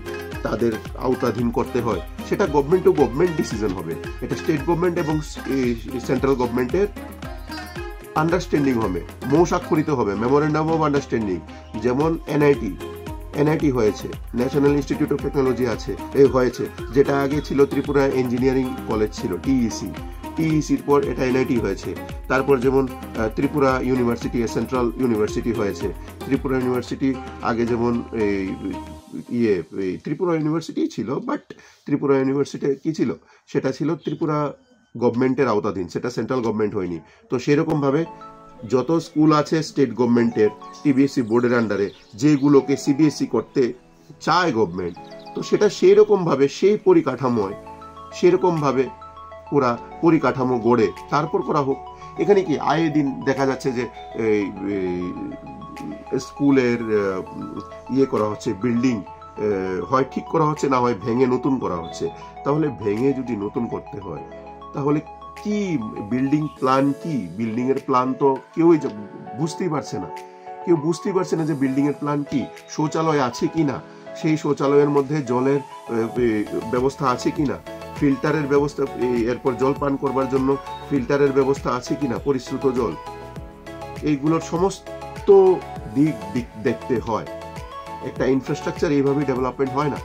তাদের আওতাধীন করতে হয় সেটা গভর্নমেন্ট টু গভর্নমেন্ট ডিসিশন হবে, এটা স্টেট গভর্নমেন্ট এবং সেন্ট্রাল গভর্নমেন্টের আন্ডারস্ট্যান্ডিং হবে, মৌস্বাক্ষরিত হবে, মেমোরেন্ডাম অফ আন্ডারস্ট্যান্ডিং। যেমন এনআইটি হয়েছে, ন্যাশনাল ইনস্টিটিউট অফ টেকনোলজি হয়েছে, যেটা আগে ছিল ত্রিপুরা ইঞ্জিনিয়ারিং কলেজ ছিল টিইসির পর এটা এনআইটি হয়েছে। তারপর যেমন ত্রিপুরা ইউনিভার্সিটি, সেন্ট্রাল ইউনিভার্সিটি হয়েছে। ত্রিপুরা ইউনিভার্সিটি আগে যেমন ত্রিপুরা ইউনিভার্সিটি ছিল, বাট ত্রিপুরা ইউনিভার্সিটি কি ছিল, সেটা ছিল ত্রিপুরা গভর্নমেন্টের আওতাধীন, সেটা সেন্ট্রাল গভর্নমেন্ট হয়নি। তো সেরকম ভাবে যত স্কুল আছে স্টেট গভর্নমেন্টের সিবিএসসি বোর্ডের আন্ডারে, যেগুলোকে সিবিএসসি করতে চায় গভর্নমেন্ট, তো সেটা সেই রকম ভাবে সেই পরিকাঠামোয় সেরকম ভাবে ওরা পরিকাঠামো গড়ে তারপর করা হোক। এখানে কি আয়ে দিন দেখা যাচ্ছে যে স্কুলের করা হচ্ছে, বিল্ডিং হয় ঠিক করা হচ্ছে, না হয় ভেঙে নতুন করা হচ্ছে। তাহলে ভেঙে যদি নতুন করতে হয় তাহলে কি বিল্ডিং প্ল্যান কি, বিল্ডিং এর প্ল্যান তো কেউই বুঝতেই পারছে না, কেউ বুঝতেই পারছে না যে বিল্ডিং এর প্ল্যান কি, শৌচালয় আছে কিনা, সেই শৌচালয়ের মধ্যে জলের ব্যবস্থা আছে কিনা, ফিল্টারের ব্যবস্থা, এরপর জল পান করবার জন্য ফিল্টারের ব্যবস্থা আছে কিনা, পরিশ্রুত জল, এইগুলোর সমস্ত দিক দেখতে হয়। একটা ইনফ্রাস্ট্রাকচার এইভাবেই ডেভেলপমেন্ট হয় না।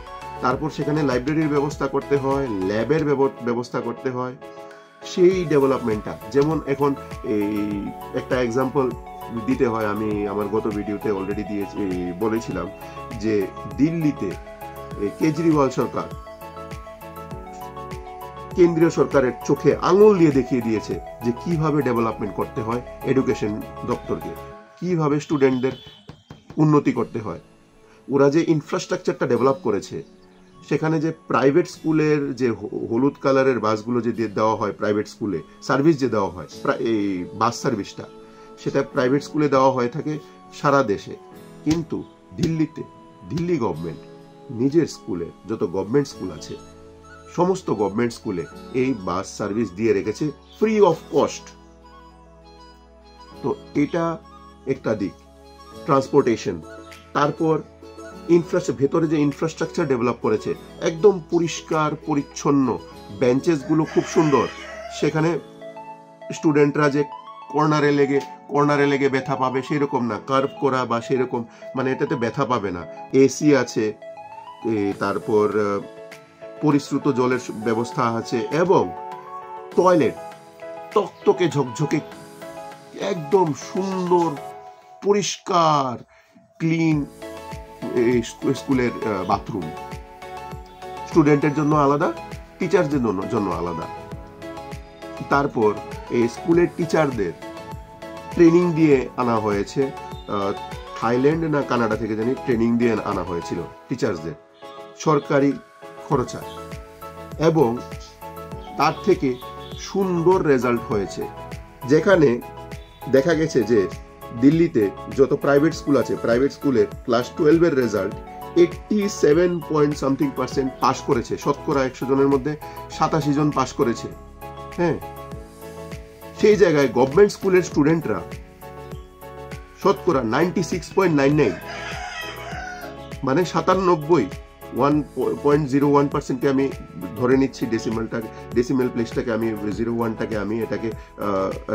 তারপর সেখানে লাইব্রেরির ব্যবস্থা করতে হয়, ল্যাবের ব্যবস্থা করতে হয়, সেই ডেভেলপমেন্টটা। যেমন এখন এই একটা এক্সাম্পল দিতে হয়, আমি আমার গত ভিডিওতে অলরেডি বলেছিলাম যে দিল্লিতে কেজরিওয়াল সরকার কেন্দ্রীয় সরকারের চোখে আঙুল দিয়ে দেখিয়ে দিয়েছে যে কিভাবে ডেভেলপমেন্ট করতে হয়, এডুকেশন দপ্তরকে কিভাবে স্টুডেন্টদের উন্নতি করতে হয়। ওরা যে ইনফ্রাস্ট্রাকচারটা ডেভেলপ করেছে, সেখানে যে প্রাইভেট স্কুলের যে হলুদ কালারের বাসগুলো যে দেওয়া হয়, প্রাইভেট স্কুলে সার্ভিস যে দেওয়া হয়, এই বাস সার্ভিসটা, সেটা প্রাইভেট স্কুলে দেওয়া হয়ে থাকে সারা দেশে। কিন্তু দিল্লি গভর্নমেন্ট নিজের স্কুলে, যত গভর্নমেন্ট স্কুল আছে সমস্ত গভর্নমেন্ট স্কুলে এই বাস সার্ভিস দিয়ে রেখেছে ফ্রি অফ কস্ট। তো এটা একটা দিক, ট্রান্সপোর্টেশন। তারপর ভেতরে যে ইনফ্রাস্ট্রাকচার ডেভেলপ করেছে, একদম পরিষ্কার পরিচ্ছন্ন, বেঞ্চেস গুলো খুব সুন্দর, সেখানে স্টুডেন্টরা যে কর্নারে লেগে ব্যথা পাবে সেরকম না, কার্ভ করা বা সেরকম, মানে এটাতে ব্যথা পাবে না। এসি আছে, তারপর পরিশ্রুত জলের ব্যবস্থা আছে, এবং টয়লেট টকটকে ঝকঝকে, একদম সুন্দর পরিষ্কার ক্লিন স্কুলের বাথরুম, স্টুডেন্টের জন্য আলাদা, টিচারদের জন্য আলাদা। তারপর এই স্কুলের টিচারদের ট্রেনিং দিয়ে আনা হয়েছে, থাইল্যান্ড না কানাডা থেকে জানি ট্রেনিং দিয়ে আনা হয়েছিল টিচার্সদের সরকারি খরচায়, এবং তার থেকে সুন্দর রেজাল্ট হয়েছে। যেখানে দেখা গেছে যে দিল্লিতে যত প্রাইভেট স্কুল আছে, প্রাইভেট স্কুলে ক্লাস 12 এর রেজাল্ট 87% পাস করেছে। শতকরা 100 জনের মধ্যে 87 জন পাস করেছে। হ্যাঁ, সেই জায়গায় গভর্নমেন্ট স্কুলের স্টুডেন্টরা শতকরা 96.99, মানে 97.01%কে আমি ধরে নিচ্ছি, ডেসিমেল প্লেসটাকে আমি 01টাকে আমি এটাকে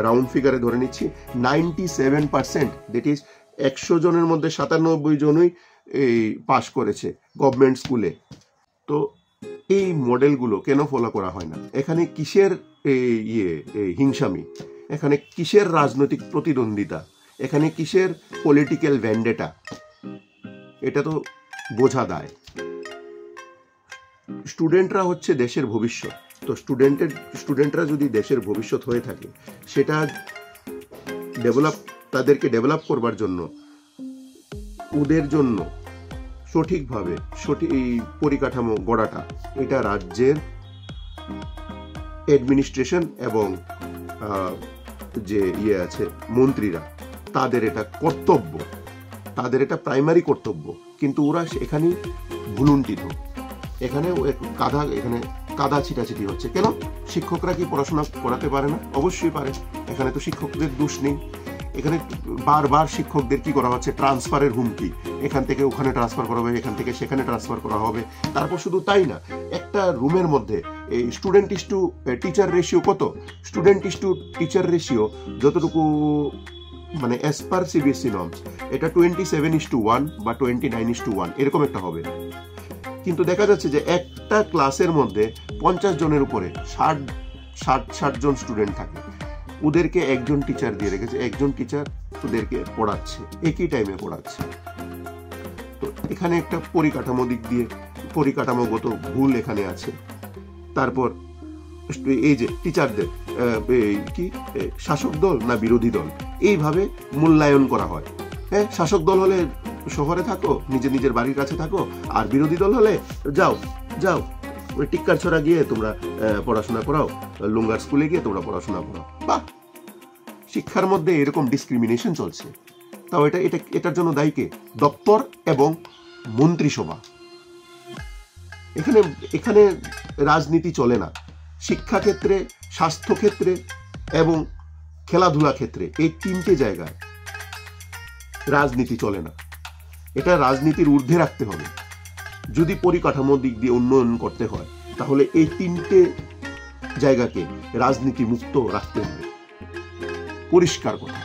রাউন্ড ফিগারে ধরে নিচ্ছি। 97%, দ্যাট ইজ 100 জনের মধ্যে 97 জনই এই পাস করেছে গভর্নমেন্ট স্কুলে। তো এই মডেলগুলো কেন ফলো করা হয় না? এখানে কিসের হিংসামি, এখানে কিসের রাজনৈতিক প্রতিদ্বন্দ্বিতা, এখানে কিসের পলিটিক্যাল ভ্যান্ডেটা? এটা তো বোঝা দায়। স্টুডেন্টরা হচ্ছে দেশের ভবিষ্যৎ। তো স্টুডেন্টরা যদি দেশের ভবিষ্যৎ হয়ে থাকে, সেটা তাদেরকে ডেভেলপ করবার জন্য, ওদের জন্য সঠিকভাবে পরিকাঠামো গড়াটা, এটা রাজ্যের অ্যাডমিনিস্ট্রেশন এবং যে আছে মন্ত্রীরা, তাদের এটা কর্তব্য, তাদের এটা প্রাইমারি কর্তব্য। কিন্তু ওরা এখানে ভুলুন্ঠিত, এখানে কাদা ছিটাছিটি হচ্ছে। কেন? শিক্ষকরা কি পড়াশোনা করাতে পারে না? অবশ্যই পারে। এখানে তো শিক্ষকদের দোষ নেই। এখানে বারবার শিক্ষকদের কি করা হচ্ছে? ট্রান্সফারের হুমকি। এখান থেকে ওখানে ট্রান্সফার করা হবে, এখান থেকে সেখানে ট্রান্সফার করা হবে। তারপর শুধু তাই না, একটা রুমের মধ্যে এই student is to teacher ratio কত? Student is to teacher ratio যতটুকু মানে অ্যাজ পার সিবিএসসি নর্মস, এটা 27:1 বা 29:1 এরকম একটা হবে। কিন্তু দেখা যাচ্ছে যে একটা ক্লাসের মধ্যে 50 জনের উপরে 60 জন স্টুডেন্ট থাকে। ওদেরকে একজন টিচার দিয়ে রেখেছে, একজন টিচার ওদেরকে পড়াচ্ছে, একই টাইমে পড়াচ্ছে। তো এখানে একটা পরিকাঠামোগত ভুল এখানে আছে। তারপর এই যে টিচারদের কি শাসক দল না বিরোধী দল, এইভাবে মূল্যায়ন করা হয়। হ্যাঁ, শাসক দল হলে শহরে থাকো, নিজের বাড়ির কাছে থাকো, আর বিরোধী দল হলে যাও ওই টিক্কার ছড়া গিয়ে তোমরা পড়াশোনা করাও, লুঙ্গার স্কুলে গিয়ে তোমরা পড়াশোনা করাও। বাহ, শিক্ষার মধ্যে এরকম ডিসক্রিমিনেশন চলছে। তাও এটার জন্য দায়ী কে? দপ্তর এবং মন্ত্রিসভা। এখানে রাজনীতি চলে না। শিক্ষা ক্ষেত্রে, স্বাস্থ্য ক্ষেত্রে এবং খেলাধুলা ক্ষেত্রে, এই 3টে জায়গায় রাজনীতি চলে না। এটা রাজনীতির ঊর্ধ্বে রাখতে হবে। যদি পরিকাঠামো দিক দিয়ে উন্নয়ন করতে হয়, তাহলে এই 3টে জায়গাকে রাজনীতি মুক্ত রাখতে হবে। পরিষ্কার কথা।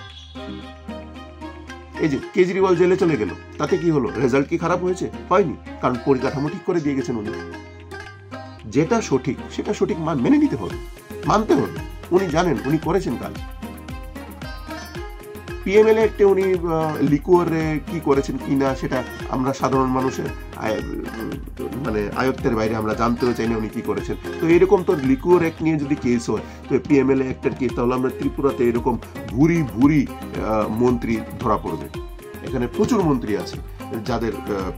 এই যে কেজরিওয়াল জেলে চলে গেল, তাতে কি হলো? রেজাল্ট কি খারাপ হয়েছে? হয়নি, কারণ পরিকাঠামো ঠিক করে দিয়ে গেছেন উনি। যেটা সঠিক সেটা সঠিক মেনে নিতে হবে, মানতে হবে। উনি জানেন, উনি করেছেন কাজ। পিএমএলএ একটে উনি লিকুয়ারে কি করেছেন কিনা সেটা আমরা সাধারণ মানুষের মানে আয়ত্তের বাইরে, আমরা জানতেও চাই না উনি কি করেছেন। তো এরকম তো লিকুয়ার অ্যাক্ট নিয়ে যদি কেস হয়, তো পিএমএলএ অ্যাক্টের কেস, তাহলে আমরা ত্রিপুরাতে এরকম ভুরি মন্ত্রী ধরা পড়বে। এখানে প্রচুর মন্ত্রী আছে যাদের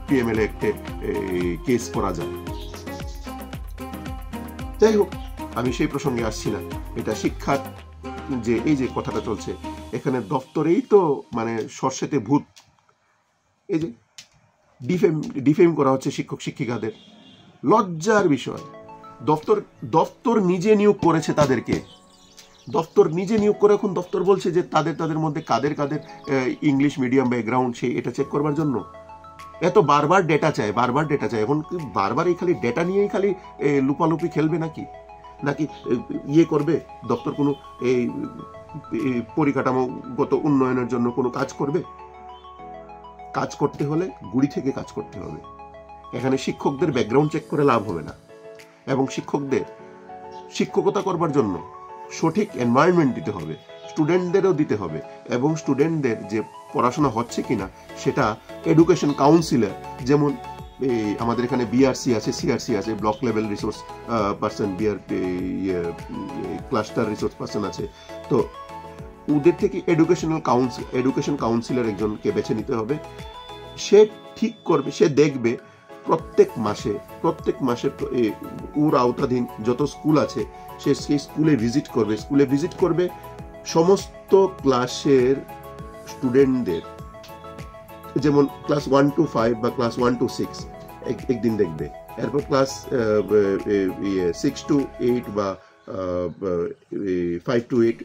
পিএমএলএ অ্যাক্টে কেস করা যায়। যাই হোক, আমি সেই প্রসঙ্গে আসছি না। এটা শিক্ষার যে এই যে কথাটা চলছে, এখানে দপ্তরেই তো মানে সরষেতে ভূত। এই যে ডিফেম করা হচ্ছে শিক্ষক শিক্ষিকাদের, লজ্জার বিষয়। দপ্তর নিজে নিয়োগ করেছে তাদেরকে, দপ্তর নিজে নিয়োগ করে এখন দপ্তর বলছে যে তাদের মধ্যে কাদের ইংলিশ মিডিয়াম ব্যাকগ্রাউন্ড, সেই এটা চেক করবার জন্য এত বারবার ডেটা চায়। এখন বারবার এই খালি ডেটা নিয়েই খালি লুপালুপি খেলবে নাকি ইয়ে করবে দপ্তর? কোনো এই পরিকাঠামোগত উন্নয়নের জন্য কোনো কাজ করবে? কাজ করতে হলে গুড়ি থেকে কাজ করতে হবে। এখানে শিক্ষকদের ব্যাকগ্রাউন্ড চেক করে লাভ হবে না, এবং শিক্ষকদের শিক্ষকতা করবার জন্য সঠিক এনভায়রনমেন্ট দিতে হবে, স্টুডেন্টদেরও দিতে হবে, এবং স্টুডেন্টদের যে পড়াশোনা হচ্ছে কিনা সেটা এডুকেশন কাউন্সিলর, যেমন আমাদের এখানে বিআরসি আছে, সিআরসি আছে, block level resource person, cluster resource person আছে। তো ওদের থেকে এডুকেশন কাউন্সিলর একজনকে বেছে নিতে হবে। সে ঠিক করবে, সে দেখবে প্রত্যেক মাসে ওর আওতাধীন যত স্কুল আছে সে সেই স্কুলে ভিজিট করবে সমস্ত ক্লাসের স্টুডেন্টদের, যেমন ক্লাস 1 to 5 বা ক্লাস 1 to 6 একদিন দেখবে, এরপর ক্লাস 6 to 8 বা 5 to 8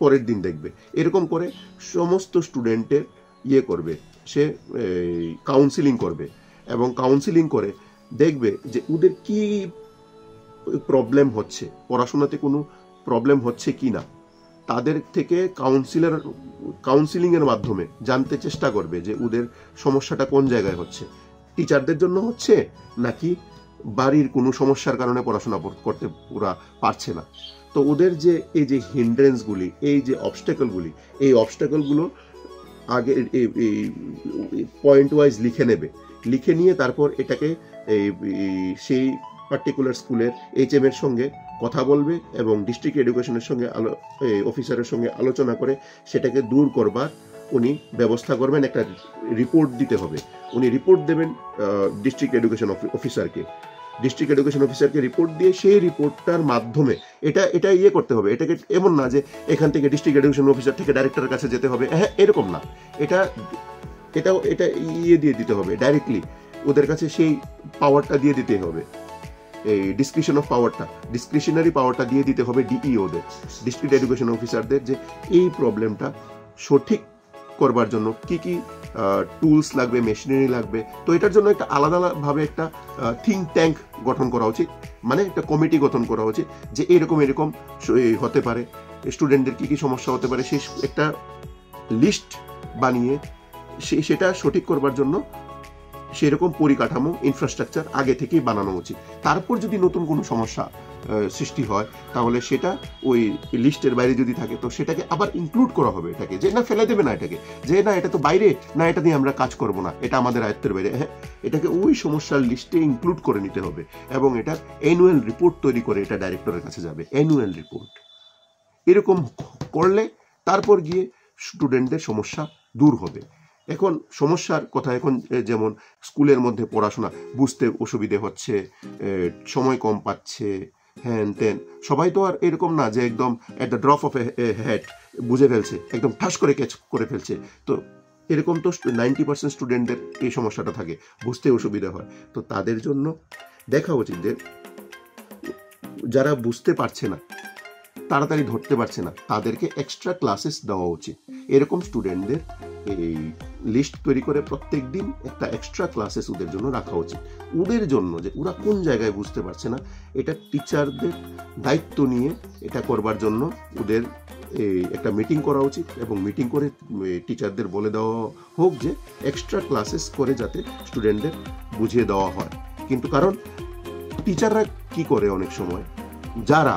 পরের দিন দেখবে। এরকম করে সমস্ত স্টুডেন্টের করবে, সে কাউন্সিলিং করবে, এবং কাউন্সিলিং করে দেখবে যে ওদের কি প্রবলেম হচ্ছে, পড়াশোনাতে কোনো প্রবলেম হচ্ছে কি না। তাদের থেকে কাউন্সিলিংয়ের মাধ্যমে জানতে চেষ্টা করবে যে ওদের সমস্যাটা কোন জায়গায় হচ্ছে, টিচারদের জন্য হচ্ছে নাকি বাড়ির কোনো সমস্যার কারণে পড়াশোনা করতে ওরা পারছে না। তো ওদের যে এই যে হিন্ড্রেন্সগুলি, এই যে অবস্টাকলগুলো আগে পয়েন্ট ওয়াইজ লিখে নিয়ে তারপর এটাকে সেই পার্টিকুলার স্কুলের HM এর সঙ্গে কথা বলবে এবং ডিস্ট্রিক্ট এডুকেশনের সঙ্গে অফিসারের সঙ্গে আলোচনা করে সেটাকে দূর করবার উনি ব্যবস্থা করবেন। একটা রিপোর্ট দিতে হবে, উনি রিপোর্ট দেবেন ডিস্ট্রিক্ট এডুকেশন অফিসারকে রিপোর্ট দিয়ে সেই রিপোর্টটার মাধ্যমে এটা করতে হবে। এটাকে এমন না যে এখান থেকে ডিস্ট্রিক্ট এডুকেশন অফিসার থেকে ডাইরেক্টরের কাছে যেতে হবে, হ্যাঁ এরকম না। এটা দিয়ে দিতে হবে ডাইরেক্টলি, ওদের কাছে সেই পাওয়ারটা দিয়ে দিতে হবে, এই ডিসক্রিশনারি পাওয়ারটা দিয়ে দিতে হবে ডিইওদের, ডিস্ট্রিক্ট এডুকেশন অফিসারদের, যে এই প্রবলেমটা সঠিক করবার জন্য কি কি টুলস লাগবে, মেশিনারি লাগবে। তো এটার জন্য একটা আলাদাভাবে একটা থিঙ্ক ট্যাঙ্ক গঠন করা উচিত, মানে একটা কমিটি গঠন করা উচিত যে এরকম হতে পারে, স্টুডেন্টদের কি কি সমস্যা হতে পারে, সেই একটা লিস্ট বানিয়ে সেটা সঠিক করবার জন্য সেরকম পরিকাঠামো ইনফ্রাস্ট্রাকচার আগে থেকেই বানানো উচিত। তারপর যদি নতুন কোনো সমস্যা সৃষ্টি হয় তাহলে সেটা ওই লিস্টের বাইরে যদি থাকে তো সেটাকে আবার ইনক্লুড করা হবে, এটাকে যে না ফেলে দেবে না, এটাকে যে না এটা তো বাইরে, না এটা নিয়ে আমরা কাজ করব না, এটা আমাদের আয়ত্তের বাইরে, হ্যাঁ এটাকে ওই সমস্যার লিস্টে ইনক্লুড করে নিতে হবে এবং এটা অ্যানুয়াল রিপোর্ট তৈরি করে এটা ডাইরেক্টরের কাছে যাবে, অ্যানুয়াল রিপোর্ট। এরকম করলে তারপর গিয়ে স্টুডেন্টদের সমস্যা দূর হবে। এখন সমস্যার কথা, এখন যেমন স্কুলের মধ্যে পড়াশোনা বুঝতে অসুবিধে হচ্ছে, সময় কম পাচ্ছে, হ্যান তেন, সবাই তো আর এরকম না যে একদম at the drop of a hat বুঝে ফেলছে, একদম ঠাস করে ক্যাচ করে ফেলছে। তো এরকম তো 90% স্টুডেন্টদের এই সমস্যাটা থাকে, বুঝতে অসুবিধা হয়। তো তাদের জন্য দেখা উচিত যে যারা বুঝতে পারছে না, তাড়াতাড়ি ধরতে পারছে না, তাদেরকে এক্সট্রা ক্লাসেস দেওয়া উচিত। এরকম স্টুডেন্টদের এই লিস্ট তৈরি করে প্রত্যেক দিন একটা এক্সট্রা ক্লাসেস ওদের জন্য রাখা উচিত। ওদের জন্য যে ওরা কোন জায়গায় বুঝতে পারছে না, এটা টিচারদের দায়িত্ব নিয়ে এটা করবার জন্য ওদের একটা মিটিং করা উচিত এবং মিটিং করে টিচারদের বলে দেওয়া হোক যে এক্সট্রা ক্লাসেস করে যাতে স্টুডেন্টদের বুঝিয়ে দেওয়া হয়। কিন্তু কারণ টিচাররা কি করে, অনেক সময় যারা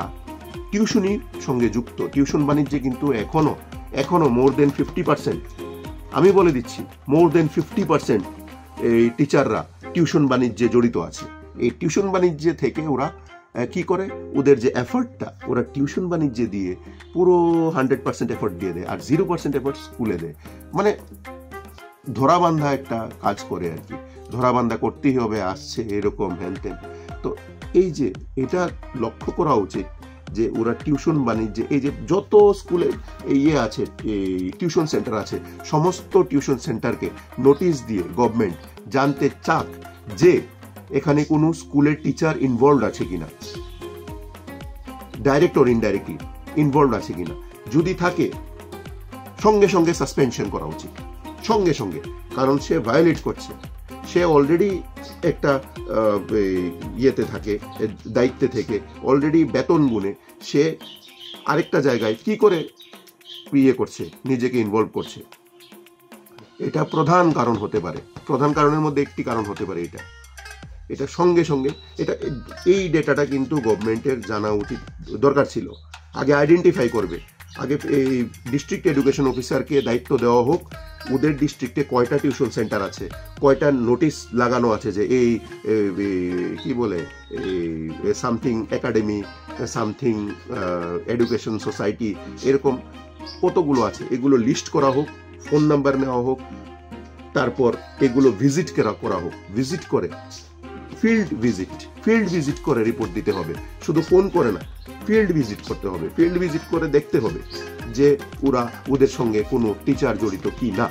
টিউশনির সঙ্গে যুক্ত, টিউশন বাণিজ্যে কিন্তু এখনো মোর দেন 50%, আমি বলে দিচ্ছি মোর দেন 50% এই টিচাররা টিউশন বাণিজ্যে জড়িত আছে। এই টিউশন বাণিজ্যে থেকে ওরা কি করে, ওদের যে এফর্টটা ওরা টিউশন বাণিজ্যে দিয়ে পুরো 100% এফর্ট দিয়ে দেয়, আর 0% এফর্ট স্কুলে দেয়। মানে ধরাবান্ধা একটা কাজ করে আর কি, ধরাবান্ধা করতেই হবে, আসছে এরকম হ্যান তেন। তো এই যে এটা লক্ষ্য করা উচিত যে ওরা টিউশন বাণিজ্যে, এই যে যত স্কুলে আছে, টিউশন সেন্টার আছে, সমস্ত টিউশন সেন্টারকে নোটিশ দিয়ে গভর্নমেন্ট জানতে চাক যে এখানে কোনো স্কুলের টিচার ইনভলভ আছে কিনা, ডাইরেক্ট অর ইনডাইরেক্টলি ইনভলভ আছে কিনা। যদি থাকে সঙ্গে সঙ্গে সাসপেনশন করা উচিত, সঙ্গে সঙ্গে, কারণ সে ভায়োলেট করছে, সে অলরেডি একটা ইয়েতে থাকে, দায়িত্বে থেকে অলরেডি বেতন গুনে সে আরেকটা জায়গায় কি করে করছে, নিজেকে ইনভলভ করছে। এটা প্রধান কারণ হতে পারে, প্রধান কারণের মধ্যে একটি কারণ হতে পারে এটা সঙ্গে সঙ্গে এই ডেটাটা কিন্তু গভর্নমেন্টের জানা উচিত, দরকার ছিল। আগে আইডেন্টিফাই করবে, আগে এই ডিস্ট্রিক্ট এডুকেশন অফিসারকে দায়িত্ব দেওয়া হোক ওদের ডিস্ট্রিক্টে কয়টা টিউশন সেন্টার আছে, কয়টা নোটিশ লাগানো আছে যে এই কি বলে something academy, something education society, এরকম কতগুলো আছে এগুলো লিস্ট করা হোক, ফোন নাম্বার নেওয়া হোক, তারপর এগুলো ভিজিট করা হোক, ভিজিট করে ফিল্ড ভিজিট করে রিপোর্ট দিতে হবে, শুধু ফোন করে না, ফিল্ড ভিজিট করতে হবে, ফিল্ড ভিজিট করে দেখতে হবে যে ওদের সঙ্গে কোনো টিচার জড়িত কি না।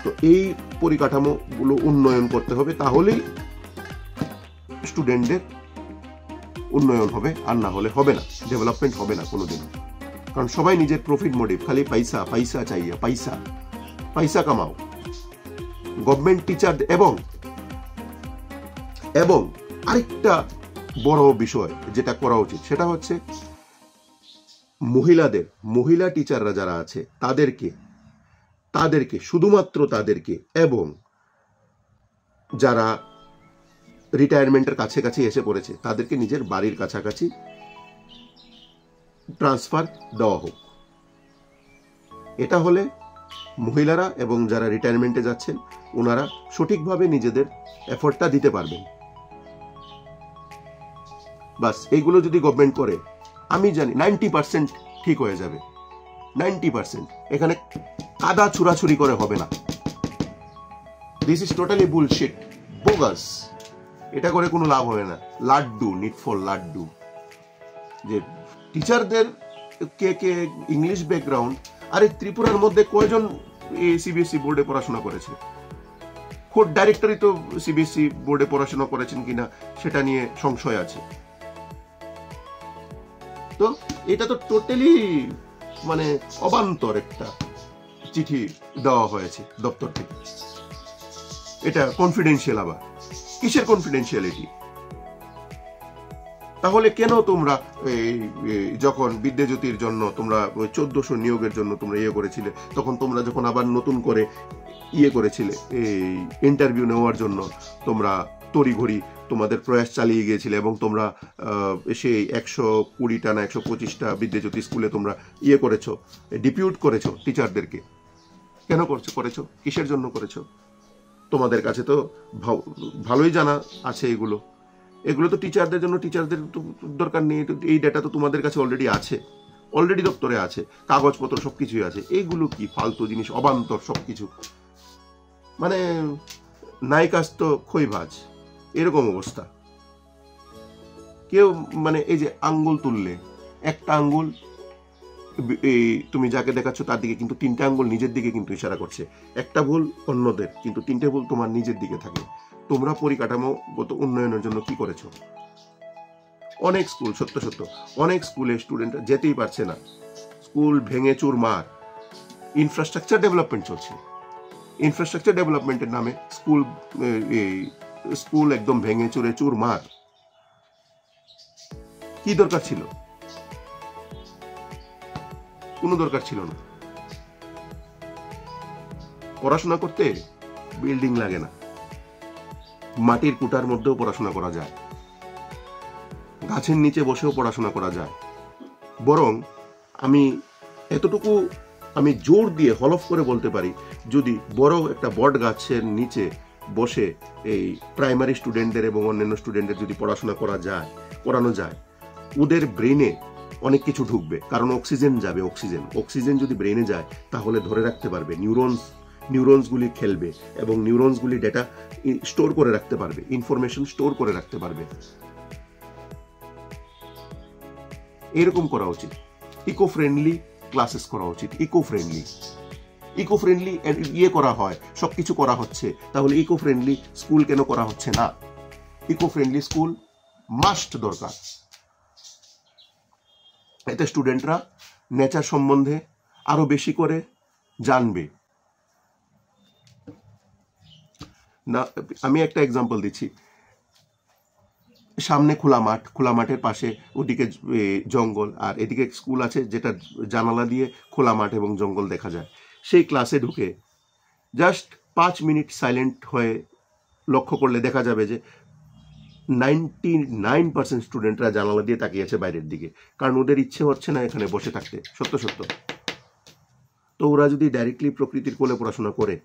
তো এই পরিকাঠামো গুলো উন্নয়ন করতে হবে, তাহলেই স্টুডেন্টদের উন্নয়ন হবে, আর না হলে হবে না, ডেভেলপমেন্ট হবে না কোনোদিন। কারণ সবাই নিজের প্রফিট মোটিভ, খালি পয়সা পয়সা চাইয়ে, পয়সা পয়সা কামাও। গভর্নমেন্ট টিচার এবং আরেকটা বড় বিষয় যেটা করা উচিত সেটা হচ্ছে মহিলা টিচাররা যারা আছে তাদেরকে শুধুমাত্র তাদেরকে, এবং যারা রিটায়ারমেন্টের কাছাকাছি এসে পড়েছে তাদেরকে নিজের বাড়ির কাছাকাছি ট্রান্সফার দেওয়া হোক। এটা হলে মহিলারা এবং যারা রিটায়ারমেন্টে যাচ্ছেন ওনারা সঠিকভাবে নিজেদের এফোর্টটা দিতে পারবেন। বাস এইগুলো যদি গভর্নমেন্ট করে, আমি জানি 90% ঠিক হয়ে যাবে। 90% এখানে কাদা ছুড়াছুরি করে হবে না। This is totally bullshit, bogus. এটা করে কোনো লাভ হবে না। Laddu, need for laddu. যে টিচারদের কে ইংলিশ ব্যাকগ্রাউন্ড, আরে ত্রিপুরার মধ্যে কয়জন সিবিএসই বোর্ডে পড়াশোনা করেছে? খোদ ডাইরেক্টরই তো সিবিএসই বোর্ডে পড়াশোনা করেছেন কিনা সেটা নিয়ে সংশয় আছে। তো এটা তো টোটালি মানে অবান্তর একটা চিঠি দেওয়া হয়েছে দপ্তর থেকে। এটা কনফিডেন্সিয়াল। আবার কিসের কনফিডেন্সিয়ালিটি? তাহলে কেন তোমরা যখন বিদ্যাজ্যোতির জন্য তোমরা 1400 নিয়োগের জন্য তোমরা করেছিলে, তখন তোমরা যখন আবার নতুন করে করেছিলে এই ইন্টারভিউ নেওয়ার জন্য, তোমরা তড়িঘড়ি তোমাদের প্রয়াস চালিয়ে গিয়েছিলে এবং তোমরা সেই 120টা না 125টা বিদ্যাজ্যোতি স্কুলে তোমরা করেছো, ডিপিউট করেছো টিচারদেরকে। কেন করেছো? কিসের জন্য করেছো? তোমাদের কাছে তো ভালোই জানা আছে এগুলো তো টিচারদের জন্য, টিচারদের দরকার নেই। এই ডেটা তো তোমাদের কাছে অলরেডি দপ্তরে আছে, কাগজপত্র সবকিছুই আছে। এইগুলো কি ফালতু জিনিস, অবান্তর সবকিছু, মানে নাই কাজ তো খই ভাজ, এরকম অবস্থা। কেউ মানে এই যে আঙ্গুল তুললে, একটা আঙ্গুল তুমি যাকে দেখাচ্ছ তার দিকে, কিন্তু 3টে আঙ্গুল নিজের দিকে কিন্তু ইশারা করছে। একটা ভুল অন্যদের, কিন্তু 3টে ভুল তোমার নিজের দিকে থাকে। তোমরা পরিকাঠামোগত উন্নয়নের জন্য কি করেছো? অনেক স্কুল, সত্য অনেক স্কুলে স্টুডেন্ট যেতেই পারছে না, স্কুল ভেঙে চুরমার। ইনফ্রাস্ট্রাকচার ডেভেলপমেন্ট চলছে, ইনফ্রাস্ট্রাকচার ডেভেলপমেন্টের নামে স্কুল একদম ভেঙে চুরে চুরমার। কি দরকার ছিল? কোনো দরকার ছিল না। পড়াশোনা করতে বিল্ডিং লাগে না, মাটির কুটার মধ্যেও পড়াশোনা করা যায়, গাছের নিচে বসেও পড়াশোনা করা যায়। বরং আমি জোর দিয়ে হলফ করে বলতে পারি, যদি বড় একটা বট গাছের নিচে বসে এই প্রাইমারি স্টুডেন্টদের এবং অন্যান্য স্টুডেন্টদের যদি পড়ানো যায়, ওদের ব্রেনে অনেক কিছু ঢুকবে। কারণ অক্সিজেন যাবে, অক্সিজেন যদি ব্রেনে যায় তাহলে ধরে রাখতে পারবে, নিউরনসগুলি খেলবে এবং নিউরনসগুলি ডেটা স্টোর করে রাখতে পারবে, ইনফরমেশন স্টোর করে রাখতে পারবে। এরকম করা উচিত। ইকো ফ্রেন্ডলি ক্লাসেস করা উচিত, ইকো ফ্রেন্ডলি করা হয়, সবকিছু করা হচ্ছে, তাহলে ইকো ফ্রেন্ডলি স্কুল কেন করা হচ্ছে না? ইকো ফ্রেন্ডলি স্কুল মাস্ট দরকার। এতে স্টুডেন্টরা নেচার সম্বন্ধে আরো বেশি করে জানবে। না, আমি একটা এক্সাম্পল দিচ্ছি। সামনে খোলা মাঠের পাশে ওদিকে জঙ্গল, আর এদিকে স্কুল আছে যেটা জানালা দিয়ে খোলা মাঠ এবং জঙ্গল দেখা যায়। সেই ক্লাসে ঢুকে জাস্ট 5 মিনিট সাইলেন্ট হয়ে লক্ষ্য করলে দেখা যাবে যে 99% স্টুডেন্টরা জানালা দিয়ে তাকিয়ে আছে বাইরের দিকে, কারণ ওদের ইচ্ছে হচ্ছে না এখানে বসে থাকতে। সত্য তো ওরা যদি ডাইরেক্টলি প্রকৃতির কোলে পড়াশোনা করে,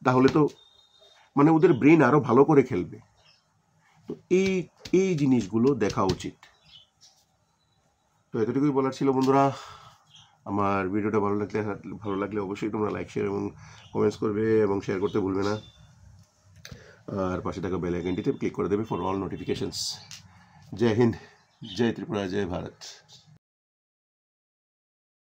তাহলে তো মানে ওদের ব্রেন আরো ভালো করে খেলবে। তো এই জিনিসগুলো দেখা উচিত। তো এতটুকুই বলার ছিল বন্ধুরা। আমার ভিডিওটা ভালো লাগলে অবশ্যই তোমরা লাইক শেয়ার এবং কমেন্টস করবে এবং শেয়ার করতে ভুলবে না। আর পাশে থাকা বেল আইকনটিতে ক্লিক করে দেবে ফর অল নোটিফিকেশনস। জয় হিন্দ, জয় ত্রিপুরা, জয় ভারত।